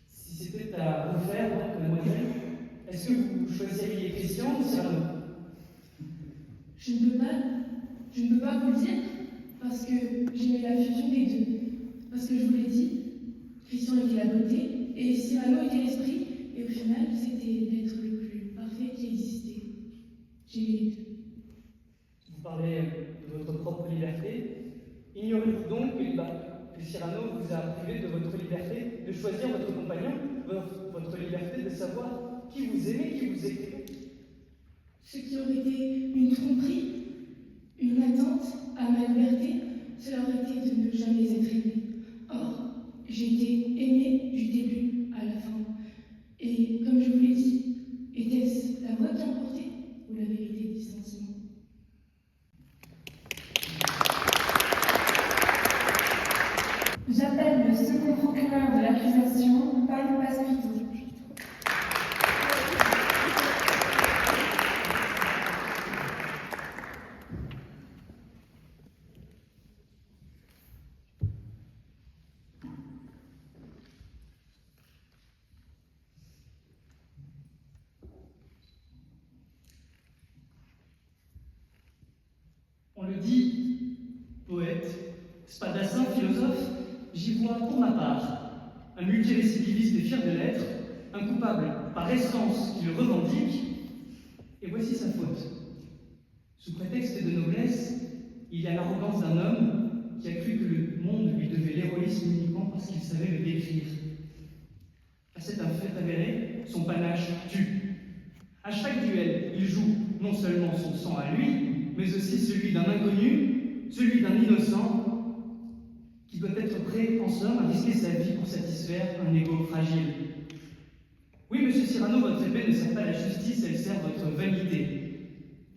Si c'était à refaire, mademoiselle, est-ce que vous choisiriez Christian ou Cyrano? Je ne peux pas vous le dire, parce que j'aimais la fusion des deux. Parce que je vous l'ai dit, Christian était la beauté, et Cyrano était l'esprit, et au final, c'était l'être le plus parfait qui existait. J'aimais les deux. Vous parlez de votre propre liberté. Ignorez-vous donc que Cyrano vous a privé de votre liberté de choisir votre compagnon, votre liberté de savoir qui vous aimait, qui vous écrivait? Ce qui aurait été une tromperie, une attente à ma liberté, cela aurait été de ne jamais être aimé. Or, j'ai été aimée du début à la fin. Et comme je vous l'ai dit, était-ce la voix qui emportait ou la vérité des sentiments? J'appelle le second procureur de l'accusation, Paul Paspito. On le dit, poète, spadassin, philosophe, j'y vois pour ma part un multirécidiviste fier de l'être, un coupable par essence qui le revendique, Et voici sa faute. Sous prétexte de noblesse, il y a l'arrogance d'un homme qui a cru que le monde lui devait l'héroïsme uniquement parce qu'il savait le décrire. Car c'est un fait avéré, son panache tue. À chaque duel, il joue non seulement son sang à lui, mais aussi celui d'un inconnu, celui d'un innocent, qui doit être prêt, en somme, à risquer sa vie pour satisfaire un ego fragile. Oui, monsieur Cyrano, votre épée ne sert pas à la justice, elle sert votre vanité.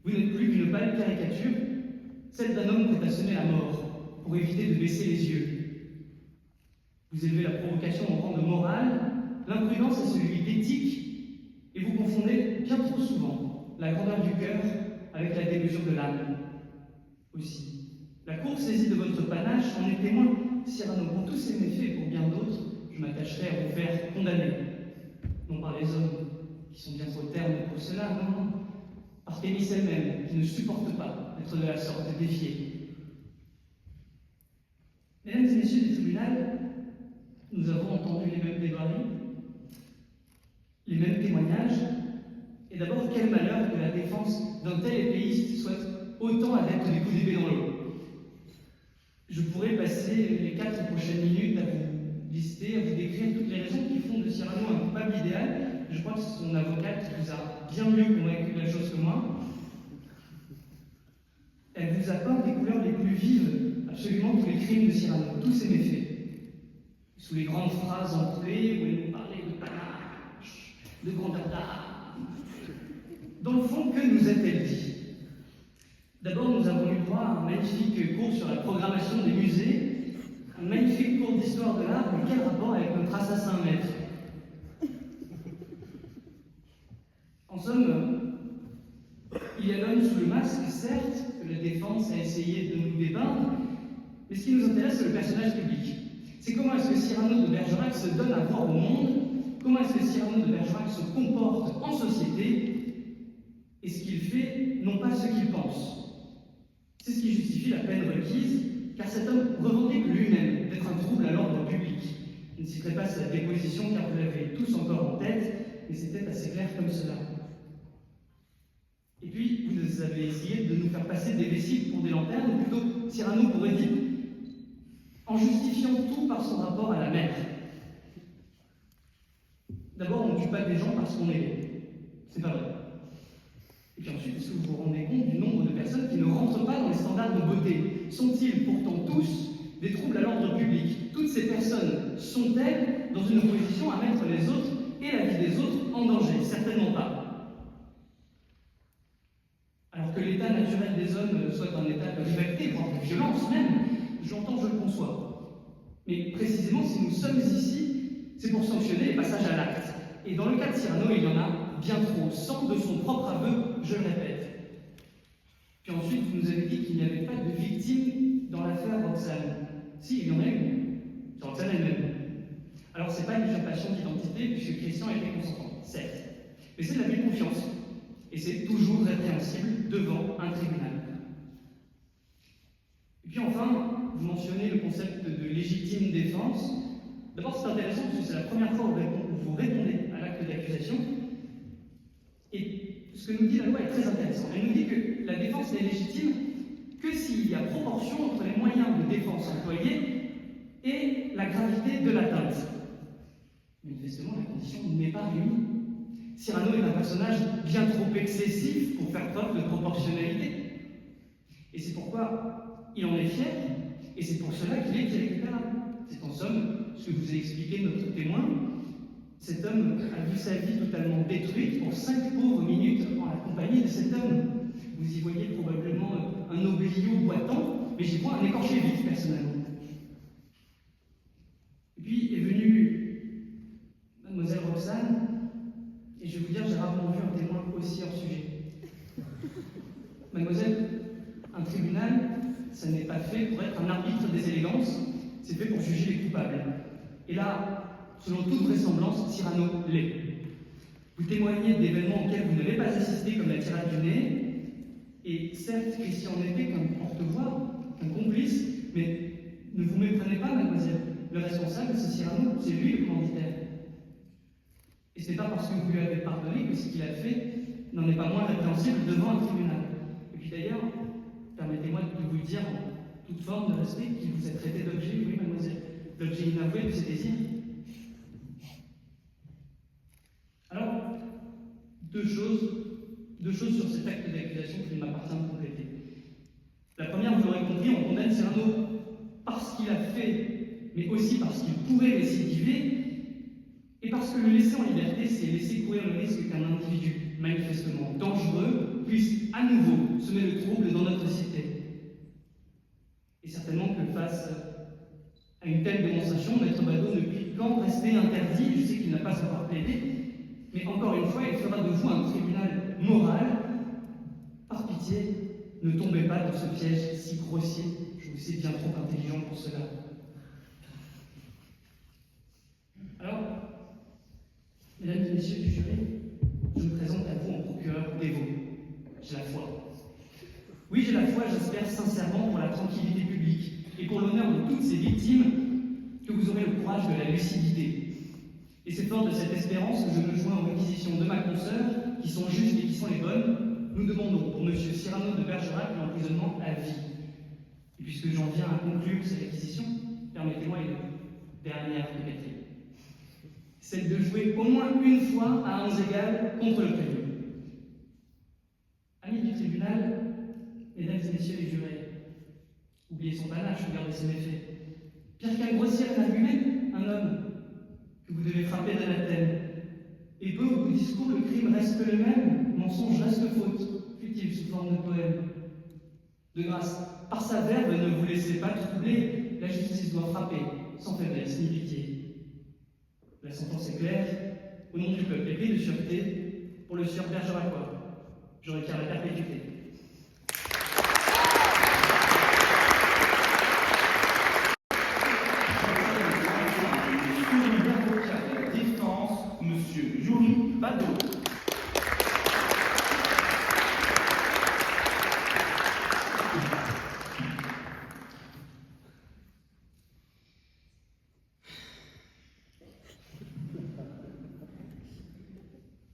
Vous n'êtes plus qu'une pâle caricature, celle d'un homme prêt à semer la mort, pour éviter de baisser les yeux. Vous élevez la provocation au rang de morale, l'imprudence à celui d'éthique, et vous confondez bien trop souvent la grandeur du cœur avec la démesure de l'âme. Aussi, la cour saisie de votre panache en est témoin. Cyrano, pour tous ces méfaits et pour bien d'autres, je m'attacherai à vous faire condamner. Non par les hommes qui sont bien trop ternes pour cela, non, par Thémis elle-même, qui ne supporte pas d'être de la sorte défiée. Mesdames et messieurs du tribunal, nous avons entendu les mêmes plaidoiries, les mêmes témoignages, et d'abord, quel malheur que la défense d'un tel épéiste soit autant adepte des coups d'épée dans l'eau. Je pourrais passer les 4 prochaines minutes à vous lister, à vous décrire toutes les raisons qui font de Cyrano un coupable idéal. Je crois que c'est son avocate qui vous a bien mieux convaincu de la chose que moi. Elle vous apporte des couleurs les plus vives, absolument tous les crimes de Cyrano, tous ses méfaits. Sous les grandes phrases entrées où elle nous parlait de panache, de grandeur d'âme. Dans le fond, que nous a-t-elle dit? D'abord, nous avons eu droit à un magnifique cours sur la programmation des musées, un magnifique cours d'histoire de l'art, mais quel rapport avec notre assassin maître? En somme, il y a l'homme sous le masque, certes, que la défense a essayé de nous dépeindre, mais ce qui nous intéresse, c'est le personnage public. C'est comment est-ce que Cyrano de Bergerac se donne à voir au monde, comment est-ce que Cyrano de Bergerac se comporte en société, et ce qu'il fait, non pas ce qu'il pense. C'est ce qui justifie la peine requise, car cet homme revendique lui-même d'être un trouble à l'ordre public. Je ne citerai pas sa déposition, car vous l'avez tous encore en tête, mais c'était assez clair comme cela. Et puis, vous avez essayé de nous faire passer des vessies pour des lanternes, ou plutôt, Cyrano pourrait dire, en justifiant tout par son rapport à la mer. D'abord, on ne tue pas des gens parce qu'on est laid. C'est pas vrai. Et puis ensuite, est-ce que vous vous rendez compte du nombre de personnes qui ne rentrent pas dans les standards de beauté? Sont-ils pourtant tous des troubles à l'ordre public? Toutes ces personnes sont-elles dans une position à mettre les autres et la vie des autres en danger? Certainement pas. Alors que l'état naturel des hommes soit un état de liberté, voire de violence même, j'entends, je le conçois. Mais précisément, si nous sommes ici, c'est pour sanctionner les passages à l'acte. Et dans le cas de Cyrano, il y en a bien trop, sans de son propre aveu, je le répète. Puis ensuite, vous nous avez dit qu'il n'y avait pas de victime dans l'affaire Roxane. Si, il y en a une. C'est Roxane elle-même. Alors, c'est pas une usurpation d'identité, puisque Christian était consentant, certes. Mais c'est de l'abus de confiance. Et c'est toujours répréhensible devant un tribunal. Et puis enfin, vous mentionnez le concept de légitime défense. D'abord, c'est intéressant parce que c'est la première fois où vous répondez à l'acte d'accusation. Et ce que nous dit la loi est très intéressant. Elle nous dit que la défense n'est légitime que s'il y a proportion entre les moyens de défense employés et la gravité de l'atteinte. Manifestement, la condition n'est pas réunie. Cyrano est un personnage bien trop excessif pour faire preuve de proportionnalité. Et c'est pourquoi il en est fier, et c'est pour cela qu'il est irrécupérable. C'est en somme ce que vous a expliqué notre témoin. Cet homme a vu sa vie totalement détruite pour 5 pauvres minutes en la compagnie de cet homme. Vous y voyez probablement un obélio boitant, mais j'y vois un écorché vif, personnellement. Et puis est venue Mademoiselle Roxane, et je vais vous dire, j'ai rarement vu un témoin aussi hors sujet. Mademoiselle, un tribunal, ça n'est pas fait pour être un arbitre des élégances, c'est fait pour juger les coupables. Et là, selon toute vraisemblance, Cyrano l'est. Vous témoignez d'événements auxquels vous n'avez pas assisté, comme la tirade du nez, et certes, Christian n'était qu'un porte-voix, qu'un complice, mais ne vous méprenez pas, mademoiselle. Le responsable, c'est Cyrano, c'est lui le commanditaire. Et ce n'est pas parce que vous lui avez pardonné que ce qu'il a fait n'en est pas moins répréhensible devant un tribunal. Et puis d'ailleurs, permettez-moi de vous le dire en toute forme de respect qu'il vous est traité d'objet, oui mademoiselle, l'objet inavoué de ses désirs. Alors, deux choses sur cet acte d'accusation qu'il m'appartient de compléter. La première, vous l'aurez compris, on condamne Cyrano parce qu'il a fait, mais aussi parce qu'il pourrait récidiver, et parce que le laisser en liberté, c'est laisser courir le risque qu'un individu manifestement dangereux puisse à nouveau semer le trouble dans notre cité. Et certainement que face à une telle démonstration, Maître Badeau ne peut qu'en rester interdit. Je sais qu'il n'a pas encore plaidé, mais encore une fois, il fera de vous un tribunal moral. Par pitié, ne tombez pas dans ce piège si grossier. Je vous sais bien trop intelligent pour cela. Alors, mesdames et messieurs du jury, je me présente à vous en procureur dévot. J'ai la foi. Oui, j'ai la foi, j'espère sincèrement pour la tranquillité publique et pour l'honneur de toutes ces victimes que vous aurez le courage de la lucidité. Et c'est fort de cette espérance que je me joins aux réquisitions de ma consoeur, qui sont justes et qui sont les bonnes. Nous demandons pour M. Cyrano de Bergerac l'emprisonnement à vie. Et puisque j'en viens à conclure ces réquisitions, permettez-moi une dernière pénétrie. Celle de jouer au moins une fois à 11 égales contre le prévenu. Amis du tribunal, mesdames et messieurs les jurés, oubliez son panache, regardez ses méfaits. Pire qu'un grossier énergumène, un homme que vous devez frapper d'anathème. Et peu au bout du discours, le crime reste le même, mensonge reste faute, fut-il sous forme de poème. De grâce, par sa verve, ne vous laissez pas troubler, la justice doit frapper, sans faiblesse ni pitié. La sentence est claire, au nom du peuple, et pris de sûreté, pour le sieur Bergeracois, je requiers la perpétuité. Monsieur Yuri Badeau.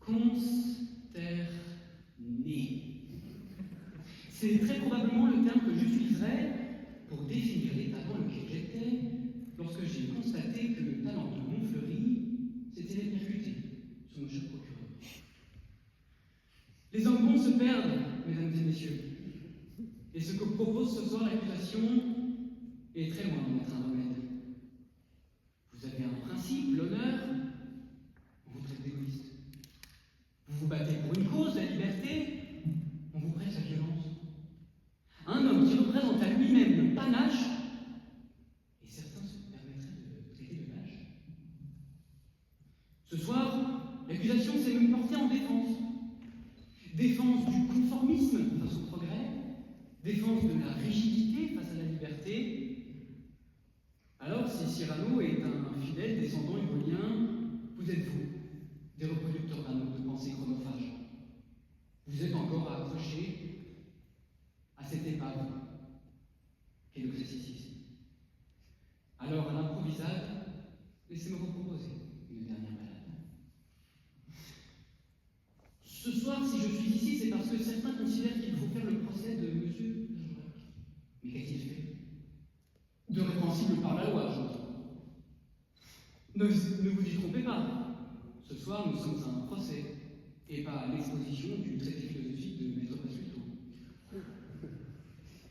Consterné. C'est très probablement le terme que j'utiliserai pour définir l'état dans lequel j'étais lorsque j'ai constaté que le talent de Montfleury s'était répercuté sur mon cher procureur. Les hommes bons se perdent, mesdames et messieurs. Et ce que propose ce soir l'accusation est très loin d'être un remède. Vous avez un principe, l'honneur, on vous traite d'égoïste. Vous vous battez pour une cause, la liberté, on vous prête la violence. Un homme qui représente à lui-même le panache, et certains se permettraient de le traiter de lâche. Ce soir, l'accusation s'est même portée en défense. Défense du conformisme face au progrès, défense de la rigidité face à la liberté. Alors, si Cyrano est un fidèle descendant hugolien, vous êtes vous, des reproducteurs d'un mode de pensée chronophage. Vous êtes encore accrochés à cette épave qu'est le classicisme. Alors, à l'improvisade, laissez-moi vous proposer une dernière balade. Ce soir, si je suis ici, c'est parce que certains considèrent qu'il faut faire le procès de Monsieur Bergerac. Mais qu'a-t-il fait? De répréhensible par la loi, j'entends. Ne vous y trompez pas. Ce soir, nous sommes à un procès, et pas à l'exposition du traité philosophique de Maître Passuto.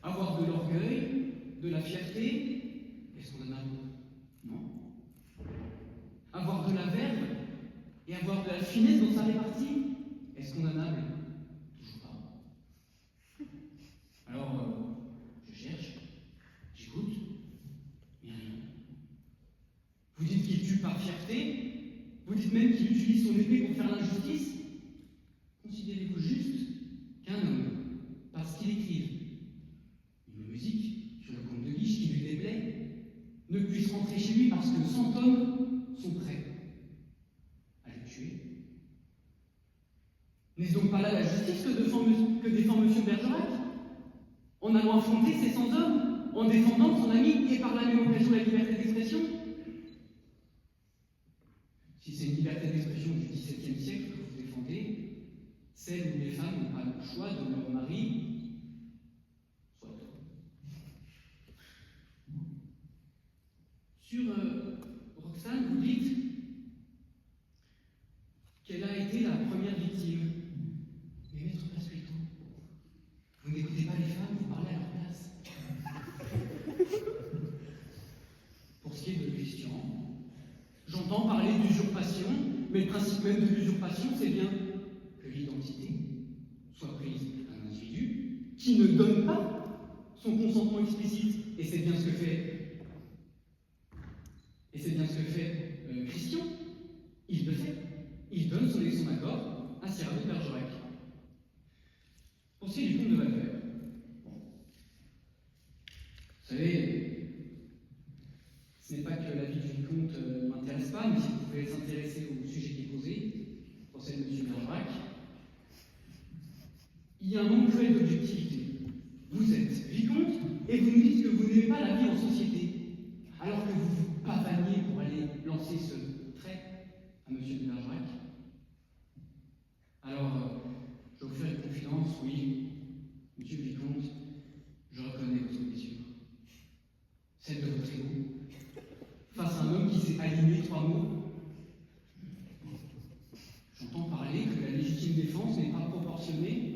Avoir de l'orgueil, de la fierté, est-ce qu'on en a? Non. Avoir de la verve et avoir de la finesse dans sa répartie, est-ce condamnable? Toujours pas. Alors, je cherche, j'écoute, mais rien. Vous dites qu'il tue par fierté, vous dites même qu'il utilise son épée pour faire l'injustice. Considérez-vous juste qu'un homme, parce qu'il écrive une musique sur le comte de Guiche qui lui déplaît, ne puisse rentrer chez lui parce que 100 hommes sont prêts à le tuer? N'est-ce donc pas là la justice que défend M. Bergerac, en allant affronter ces 100 hommes, en défendant son ami et par la même occasion la liberté d'expression? Si c'est une liberté d'expression du XVIIe siècle que vous défendez, celle où les femmes n'ont pas le choix de leur mari, soit. Sur Roxane, vous dites qu'elle a été la première victime. Mais maître Pasquito, vous n'écoutez pas les femmes, vous parlez à leur place. Pour ce qui est de Christian, j'entends parler d'usurpation, mais le principe même de l'usurpation, c'est bien que l'identité soit prise d'un individu qui ne donne pas son consentement explicite. Et c'est bien ce que fait. Et c'est bien ce que fait Christian. Il le fait. Il donne son accord à Cyrano de Bergerac. Pour ce qui est du comte de Valvert, bon. Vous savez, ce n'est pas que la vie du vicomte ne m'intéresse pas, mais si vous pouvez s'intéresser au sujet qui est posé, pour celle de M. Bergerac, il y a un manque cruel d'objectivité. Vous êtes vicomte et vous nous dites que vous n'aimez pas la vie en société, alors que vous vous pavaniez pour aller lancer ce trait à M. de Bergerac. Alors, je vais vous faire une confidence, oui, monsieur le vicomte, je reconnais votre blessure. Celle de votre ego, face à un homme qui s'est aligné 3 mots. J'entends parler que la légitime défense n'est pas proportionnée.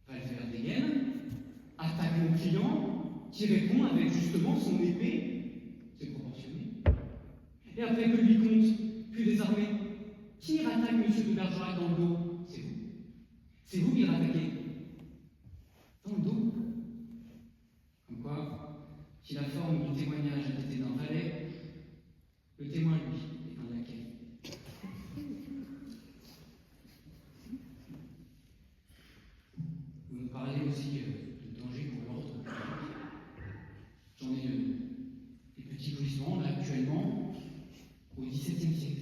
Valvert dégaine, attaque mon client, qui répond avec justement son épée. C'est proportionné. Et après que le vicomte fut désarmé, qui rattaque M. de Bergerac dans le dos? C'est vous. C'est vous qui le rattaquez. Dans le dos. Comme quoi, si la forme du témoignage a été d'un valet, le témoin, lui, est un laquais. Vous nous parlez aussi de danger pour l'ordre public. J'en ai des petits bruissements, là, actuellement, au XVIIe siècle,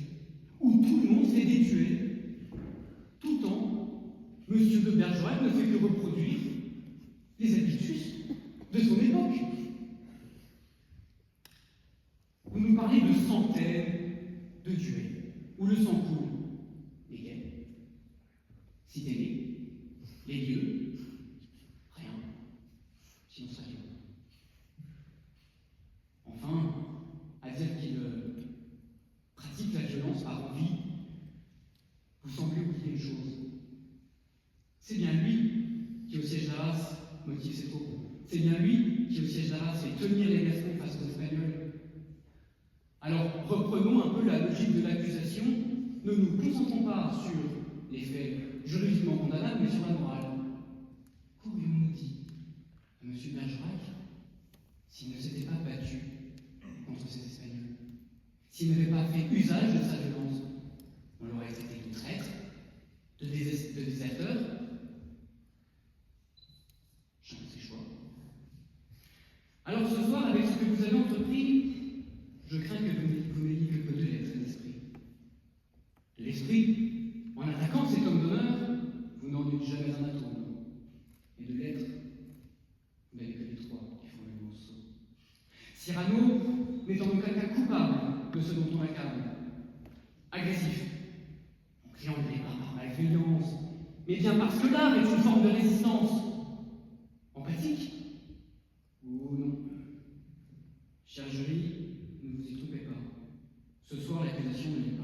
où tout le monde s'est détué. Tout le temps, M. de Bergerac ne fait que reproduire les habitus de son époque. Vous nous parlez de centaines de duels, où le sang coule. Lesquels? Citez-les. Les lieux? Rien. Sinon ça vient. Enfin, à dire qu'il pratique la violence par envie, vous semblez oublier une chose. C'est bien lui qui, au siège d'Arras, motive ses propos. C'est bien lui qui, au siège d'Arras, fait tenir les Gascons face aux Espagnols. Alors, reprenons un peu la logique de l'accusation. Ne nous concentrons pas sur les faits juridiquement condamnables, mais sur la morale. Qu'aurions-nous dit à M. Bergerac s'il ne s'était pas battu contre ces Espagnols? S'il n'avait pas fait usage de sa violence? On l'aurait traité de traître, de déserteur. Chacun ses choix. Alors ce soir, avec ce que vous avez entrepris, je crains que vous n'ayez que peu de lettres d'esprit. De l'esprit, en attaquant cet homme d'honneur, vous n'en eûtes jamais un atome. Et de lettres, vous n'avez que les 3 qui font le morceau. Cyrano n'est en aucun cas coupable de ce dont on l'accable. Agressif, en criant les barbares par malveillance, mais bien parce que l'art est une forme de résistance. Empathique? Oh non. Chère jury, ne vous y trompez pas. Ce soir, l'accusation ne l'est pas.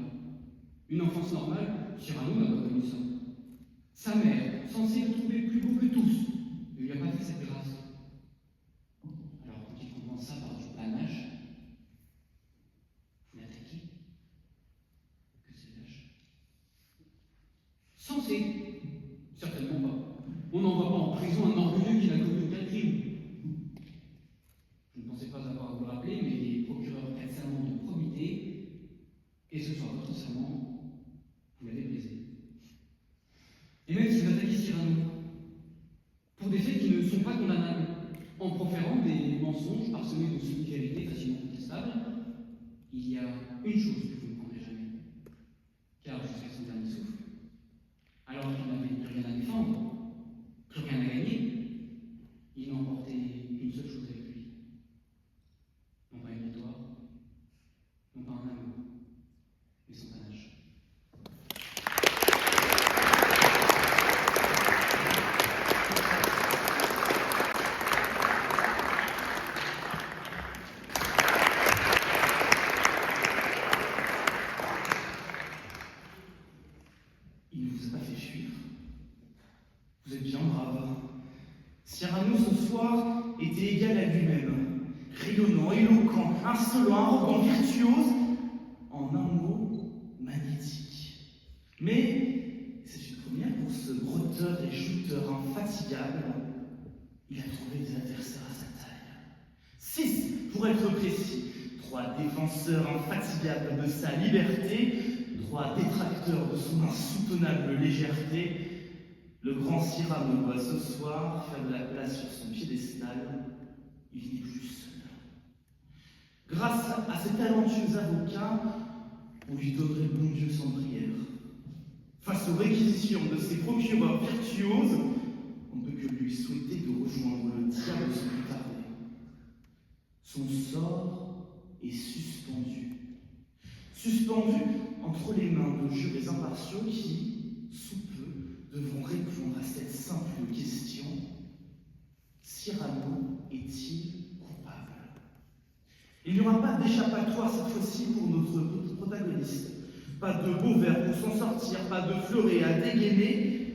Une enfance normale, Cyrano n'a pas connu ça. Sa mère, censée le trouver plus beau que tous, ne lui a pas fait cette grâce. Alors, quand il comprend ça par du panache, vous l'attaquez? Que c'est lâche. Censé? Certainement pas. On n'envoie pas en prison un orgueilleux qui n'a commis aucun crime. Je ne pensais pas avoir à vous le rappeler, mais les procureurs prêtent serment de probité, et ce soir, votre serment, vous l'avez brisé. Et même si vous attaquez Cyrano, pour des faits qui ne sont pas condamnables, en proférant des mensonges parsemés de semi-vérités facilement contestables, il y a une chose que vous ne prendrez jamais, car jusqu'à son dernier souffle, alors qu'il n'avait plus rien à défendre, plus rien à gagner, il n'emportait qu'une seule chose avec lui. Non pas une victoire, non pas un amour, mais son panache. Mais c'est une première pour ce bretteur et shooter infatigable. Il a trouvé des adversaires à sa taille. 6 pour être précis. 3 défenseurs infatigables de sa liberté, 3 détracteurs de son insoutenable légèreté. Le grand Cyrano doit ce soir faire de la place sur son piédestal. Il n'est plus seul. Grâce à ces talentueux avocats, on lui donnerait bon Dieu sans prière. Face aux réquisitions de ces procureurs virtuoses, on ne peut que lui souhaiter de rejoindre le diable sans plus tarder. Son sort est suspendu. Suspendu entre les mains de jurés impartiaux qui, sous peu, devront répondre à cette simple question. Cyrano est-il coupable? Il n'y aura pas d'échappatoire cette fois-ci pour notre protagoniste. Pas de beaux vers pour s'en sortir, pas de fleuret à dégainer.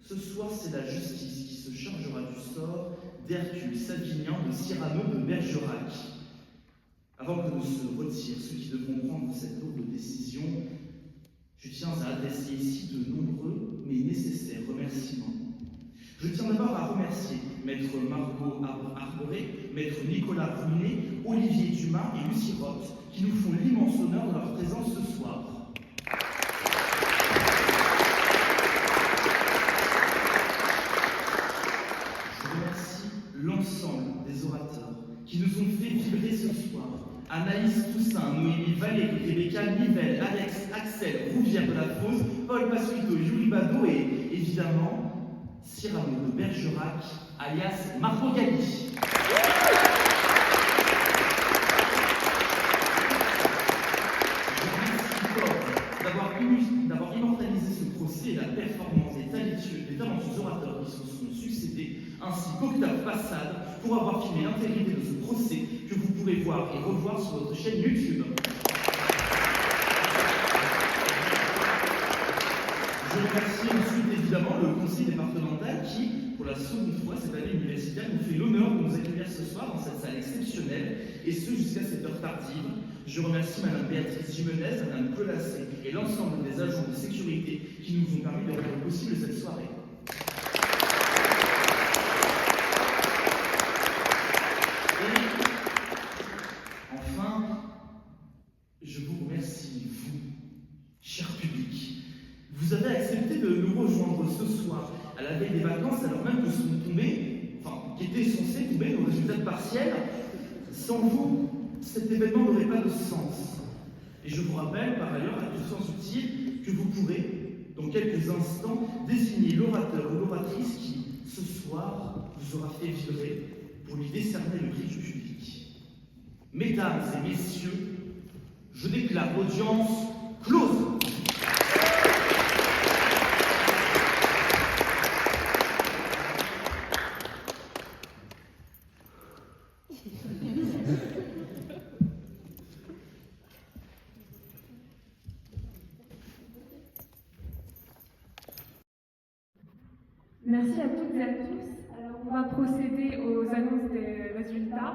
Ce soir, c'est la justice qui se chargera du sort d'Hercule Savinien de Cyrano de Bergerac. Avant que ne se retirent ceux qui devront prendre cette lourde décision, je tiens à adresser ici de nombreux mais nécessaires remerciements. Je tiens d'abord à remercier Maître Margot Arboré, Maître Nicolas Brunet, Olivier Dumas et Lucie Roth, qui nous font l'immense honneur de leur présence ce soir. Je remercie l'ensemble des orateurs qui nous ont fait vibrer ce soir. Anaïs Toussaint, Noémie Vallée, Rebecca Nivelle, Alex, Axel, Rouvière de la Fosse, Paul Pasquito, Julie Badeau et évidemment Cyrano de Bergerac, alias Marco Galli. Je remercie Ford d'avoir immortalisé ce procès et la performance des talentueux orateurs qui se sont succédés, ainsi qu'Octave Passade pour avoir filmé l'intégrité de ce procès que vous pourrez voir et revoir sur votre chaîne YouTube. Je remercie ensuite évidemment le conseil départemental qui, pour la seconde fois cette année universitaire, nous fait l'honneur de nous accueillir ce soir dans cette salle exceptionnelle, et ce jusqu'à cette heure tardive. Je remercie Madame Béatrice Jimenez, Madame Colassé et l'ensemble des agents de sécurité qui nous ont permis de rendre possible cette soirée. Et enfin, je vous remercie, vous, cher public. Vous avez accepté de nous rejoindre ce soir, à la veille des vacances, alors même que sont tombés, qu'étaient censés tomber nos résultats de partiels. Sans vous, cet événement n'aurait pas de sens. Et je vous rappelle, par ailleurs, à tout sens utile, que vous pourrez, dans quelques instants, désigner l'orateur ou l'oratrice qui, ce soir, vous aura fait vibrer pour lui décerner le prix du public. Mesdames et messieurs, je déclare l'audience close. Merci à toutes et à tous. Alors, on va procéder aux annonces des résultats.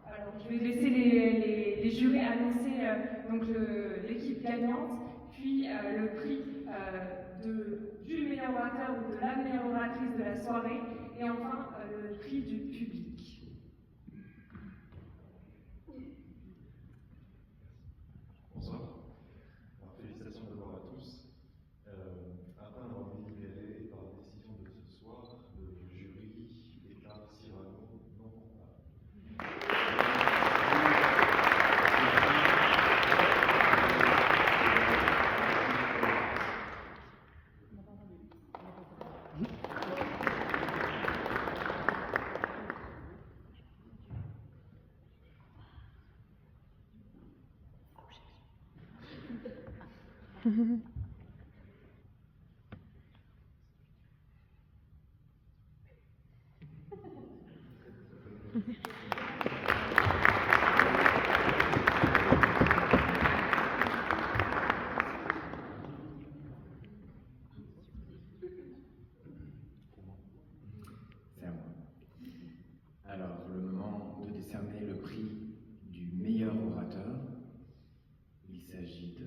Alors, je vais laisser les jurés annoncer l'équipe gagnante, puis le prix du meilleur orateur ou de la meilleure oratrice de la soirée, et enfin le prix du public. Bonsoir. Alors, félicitations d'abord à tous. Afin d'avoir délibéré par la décision de ce soir, le jury déclare Cyrano non coupable. C'est à moi. Alors, le moment de décerner le prix du meilleur orateur, il s'agit de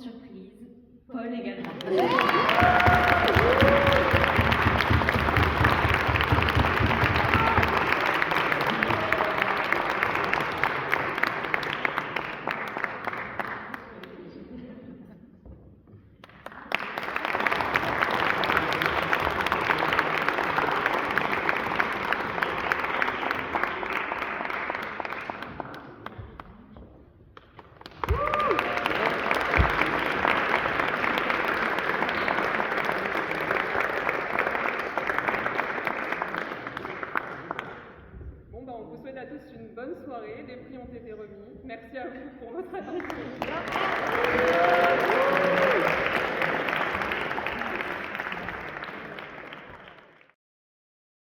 grande surprise, Paul également.